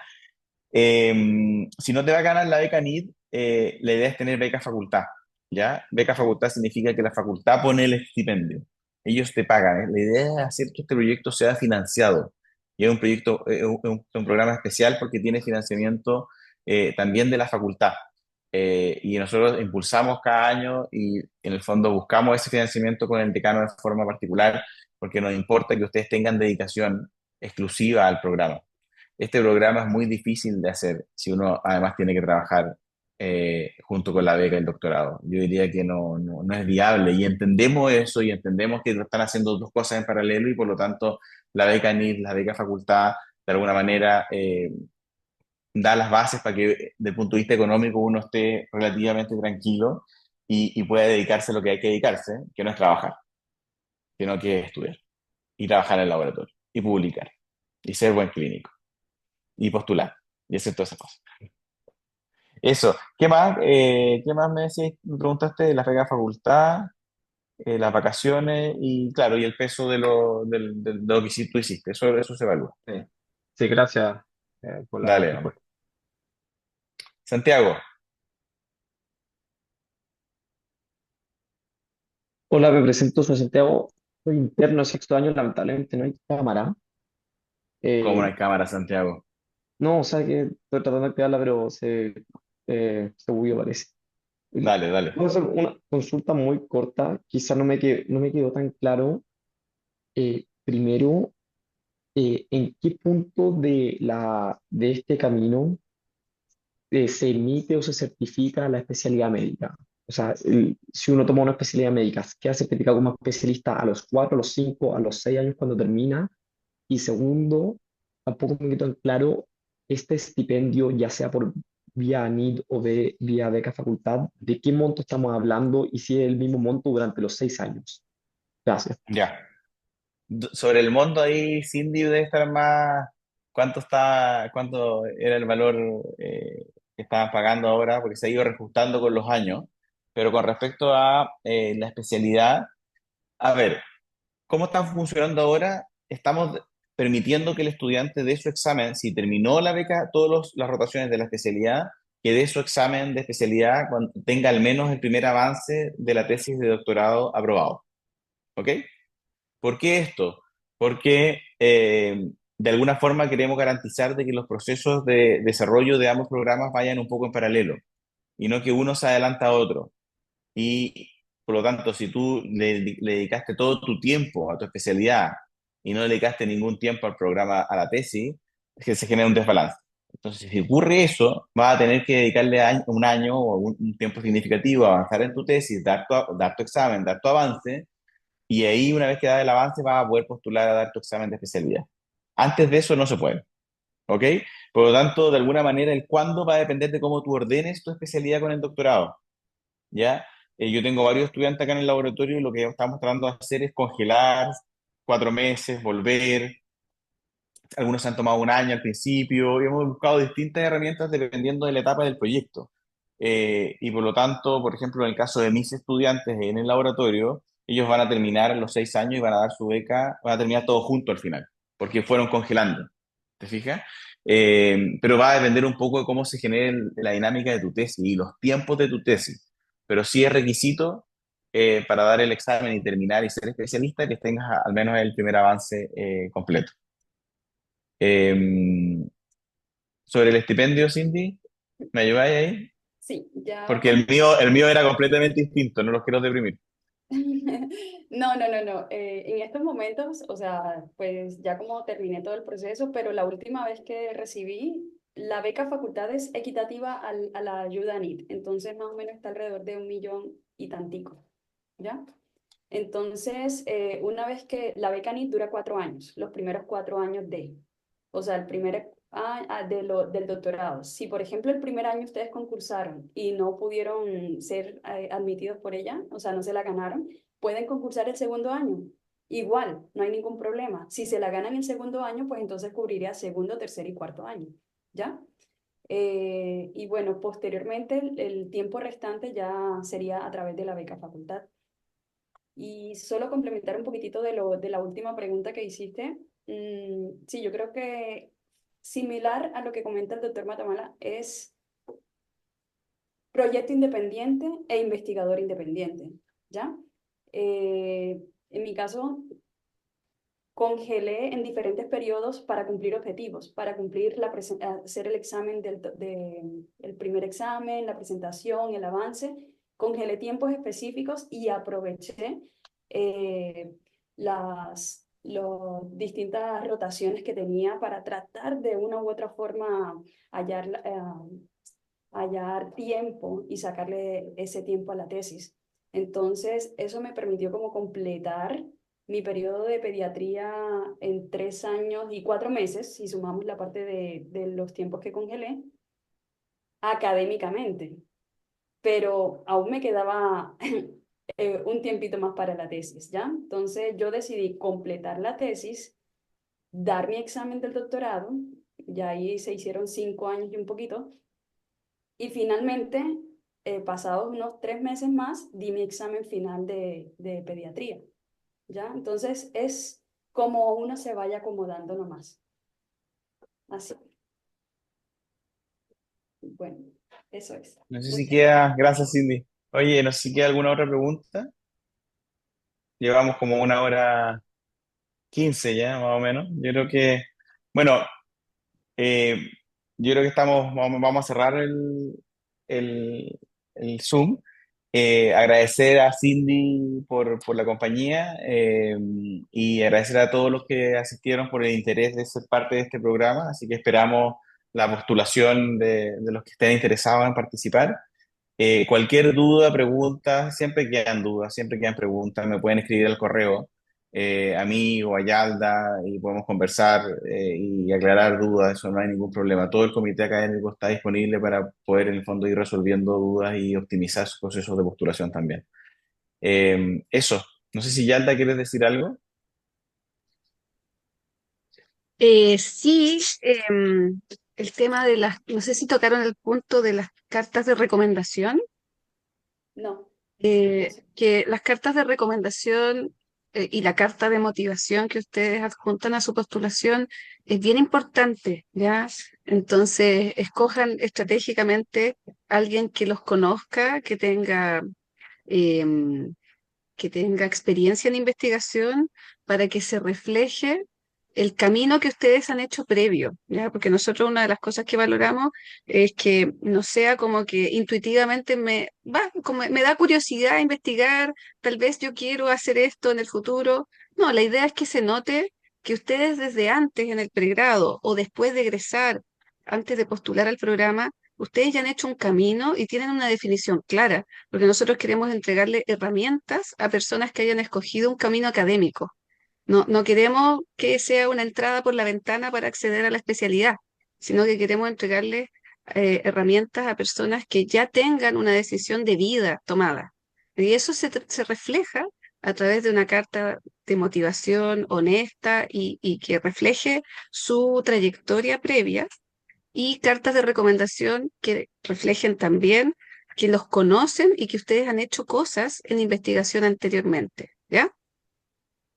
Si no te va a ganar la beca NID, la idea es tener beca facultad, ¿ya? Beca facultad significa que la facultad pone el estipendio, ellos te pagan, ¿eh? La idea es hacer que este proyecto sea financiado, y es un proyecto, un programa especial porque tiene financiamiento también de la facultad. Y nosotros impulsamos cada año y en el fondo buscamos ese financiamiento con el decano de forma particular porque nos importa que ustedes tengan dedicación exclusiva al programa. Este programa es muy difícil de hacer si uno además tiene que trabajar junto con la beca y el doctorado. Yo diría que no es viable y entendemos eso y entendemos que están haciendo dos cosas en paralelo y por lo tanto la beca NID, la beca facultad, de alguna manera da las bases para que desde el punto de vista económico uno esté relativamente tranquilo y pueda dedicarse a lo que hay que dedicarse, que no es trabajar, sino que es estudiar y trabajar en el laboratorio y publicar y ser buen clínico y postular y hacer todas esas cosas. Eso. ¿Qué más me decías? Me preguntaste de la beca de facultad, las vacaciones y, claro, y el peso de lo que sí tú hiciste. Eso se evalúa. Sí, sí, gracias por la Dale, hombre. respuesta. Santiago, Hola, me presento, soy Santiago, soy interno de sexto año, lamentablemente no hay cámara. ¿cómo no Eh, hay cámara, Santiago? no, o sea que estoy tratando de activarla, pero se bugueó, parece. Dale, dale. Voy a hacer una consulta muy corta, quizá no me quedó tan claro. Primero, ¿en qué punto de este camino se emite o se certifica la especialidad médica? O sea, si uno toma una especialidad médica, ¿queda certificado como especialista a los 4, a los 5, a los 6 años cuando termina? Y segundo, tampoco me quedó en claro este estipendio, ya sea por vía ANID o de vía beca facultad, ¿de qué monto estamos hablando y si es el mismo monto durante los 6 años? Gracias. Ya. Sobre el monto ahí, Cindy debe estar más. ¿Cuánto era el valor que estaban pagando ahora? Porque se ha ido reajustando con los años. Pero con respecto a la especialidad, a ver, ¿cómo está funcionando ahora? Estamos permitiendo que el estudiante dé su examen, si terminó la beca, todas las rotaciones de la especialidad, que dé su examen de especialidad cuando tenga al menos el primer avance de la tesis de doctorado aprobado. ¿Ok? ¿Por qué esto? Porque de alguna forma queremos garantizar de que los procesos de desarrollo de ambos programas vayan un poco en paralelo y no que uno se adelanta a otro. Y por lo tanto, si tú le dedicaste todo tu tiempo a tu especialidad y no le dedicaste ningún tiempo al programa, a la tesis, es que se genera un desbalance. Entonces, si ocurre eso, vas a tener que dedicarle un año o un tiempo significativo a avanzar en tu tesis, dar tu examen, dar tu avance, y ahí una vez que das el avance vas a poder postular a dar tu examen de especialidad. Antes de eso no se puede, ¿ok? Por lo tanto, de alguna manera, el cuándo va a depender de cómo tú ordenes tu especialidad con el doctorado. ¿Ya? Yo tengo varios estudiantes acá en el laboratorio y lo que estamos tratando de hacer es congelar 4 meses, volver. Algunos se han tomado un año al principio y hemos buscado distintas herramientas dependiendo de la etapa del proyecto. Y por lo tanto, por ejemplo, en el caso de mis estudiantes en el laboratorio, ellos van a terminar en los 6 años y van a dar su beca, van a terminar todo junto al final, porque fueron congelando. ¿Te fijas? Pero va a depender un poco de cómo se genere la dinámica de tu tesis y los tiempos de tu tesis. Pero sí es requisito para dar el examen y terminar y ser especialista que tengas al menos el primer avance completo. Eh, Sobre el estipendio, Cindy, ¿me ayudáis ahí? Sí, ya Porque el mío era completamente distinto, no los quiero deprimir. No, no, no, no. En estos momentos, o sea, pues ya como terminé todo el proceso, pero la última vez que recibí la beca facultad es equitativa a la ayuda NIT, entonces más o menos está alrededor de 1 millón y tantico, ¿ya? Entonces, una vez que la beca NIT dura 4 años, los primeros 4 años o sea, el primer del doctorado. Si, por ejemplo, el primer año ustedes concursaron y no pudieron ser admitidos por ella, o sea, no se la ganaron, pueden concursar el segundo año. Igual, no hay ningún problema. Si se la ganan el segundo año, pues entonces cubriría segundo, tercer y cuarto año, ¿ya? Y bueno, posteriormente el tiempo restante ya sería a través de la beca facultad. Y solo complementar un poquitito de la última pregunta que hiciste. Sí, yo creo que similar a lo que comenta el doctor Matamala es proyecto independiente e investigador independiente, ¿ya? En mi caso, congelé en diferentes periodos para cumplir objetivos, para cumplir hacer el examen el primer examen, la presentación, el avance. Congelé tiempos específicos y aproveché eh, las distintas rotaciones que tenía para tratar de una u otra forma hallar, hallar tiempo y sacarle ese tiempo a la tesis. Entonces, eso me permitió como completar mi periodo de pediatría en 3 años y 4 meses, si sumamos la parte de los tiempos que congelé, académicamente. Pero aún me quedaba un tiempito más para la tesis, ¿ya? Entonces, yo decidí completar la tesis, dar mi examen del doctorado, ya ahí se hicieron 5 años y un poquito, y finalmente, pasados unos 3 meses más, di mi examen final de pediatría, ¿ya? Entonces es como uno se vaya acomodando nomás. Así. Bueno, eso es. No sé si Muchas gracias. queda, gracias Cindy. Oye, no sé si queda alguna otra pregunta. Llevamos como 1 hora 15 ya, más o menos. Yo creo que, bueno, Eh, yo creo que vamos a cerrar el, el Zoom. Agradecer a Cindy por la compañía y agradecer a todos los que asistieron por el interés de ser parte de este programa. Así que esperamos la postulación de los que estén interesados en participar. Cualquier duda, pregunta, siempre quedan dudas, siempre quedan preguntas, me pueden escribir al correo a mí o a Yalda y podemos conversar y aclarar dudas, eso no hay ningún problema. Todo el comité académico está disponible para poder en el fondo ir resolviendo dudas y optimizar sus procesos de postulación también. Eso, no sé si Yalda quieres decir algo. Sí, el tema de no sé si tocaron el punto de las cartas de recomendación. No, no sé. Que las cartas de recomendación y la carta de motivación que ustedes adjuntan a su postulación es bien importante, ¿ya? Entonces, escojan estratégicamente alguien que los conozca, em, que tenga experiencia en investigación para que se refleje el camino que ustedes han hecho previo, ¿ya? Porque nosotros una de las cosas que valoramos es que no sea como que intuitivamente como me da curiosidad investigar, tal vez yo quiero hacer esto en el futuro. No, la idea es que se note que ustedes desde antes en el pregrado o después de egresar, antes de postular al programa, ustedes ya han hecho un camino y tienen una definición clara, porque nosotros queremos entregarle herramientas a personas que hayan escogido un camino académico. No queremos que sea una entrada por la ventana para acceder a la especialidad, sino que queremos entregarle herramientas a personas que ya tengan una decisión de vida tomada. Y eso se refleja a través de una carta de motivación honesta y que refleje su trayectoria previa y cartas de recomendación que reflejen también que los conocen y que ustedes han hecho cosas en investigación anteriormente, ¿ya?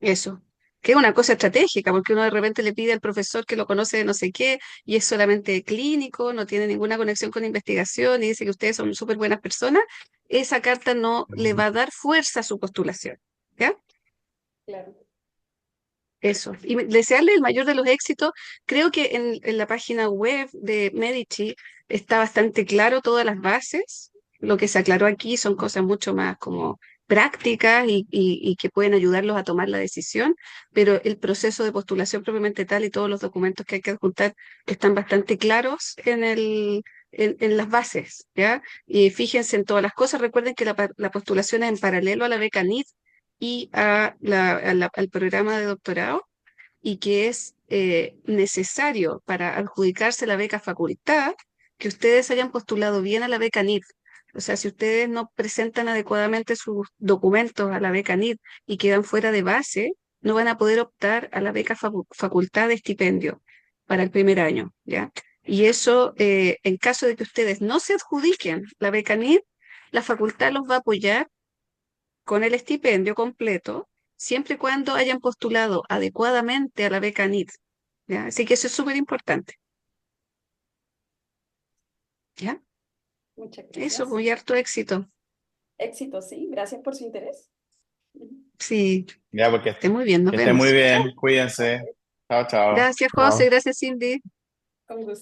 Eso. Que es una cosa estratégica, porque uno de repente le pide al profesor que lo conoce de no sé qué y es solamente clínico, no tiene ninguna conexión con investigación y dice que ustedes son súper buenas personas. Esa carta no le va a dar fuerza a su postulación, ¿ya? Claro. Eso. Y desearle el mayor de los éxitos. Creo que en la página web de Medici está bastante claro todas las bases. Lo que se aclaró aquí son cosas mucho más como prácticas y que pueden ayudarlos a tomar la decisión, pero el proceso de postulación propiamente tal y todos los documentos que hay que adjuntar están bastante claros en las bases, ¿ya? Y fíjense en todas las cosas. Recuerden que la postulación es en paralelo a la beca NID y al programa de doctorado y que es necesario para adjudicarse la beca facultad que ustedes hayan postulado bien a la beca NID. O sea, si ustedes no presentan adecuadamente sus documentos a la beca NID y quedan fuera de base, no van a poder optar a la beca facultad de estipendio para el primer año, ¿ya? Y eso, en caso de que ustedes no se adjudiquen la beca NID, la facultad los va a apoyar con el estipendio completo, siempre y cuando hayan postulado adecuadamente a la beca NID, ¿ya? Así que eso es súper importante, ¿ya? Muchas Eso, gracias. muy harto éxito. Éxito, sí. Gracias por su interés. Sí, Ya, porque esté muy bien, nos que estén muy vemos. bien, cuídense. Chao, chao. Gracias, José, Chao. gracias, Cindy. Con gusto.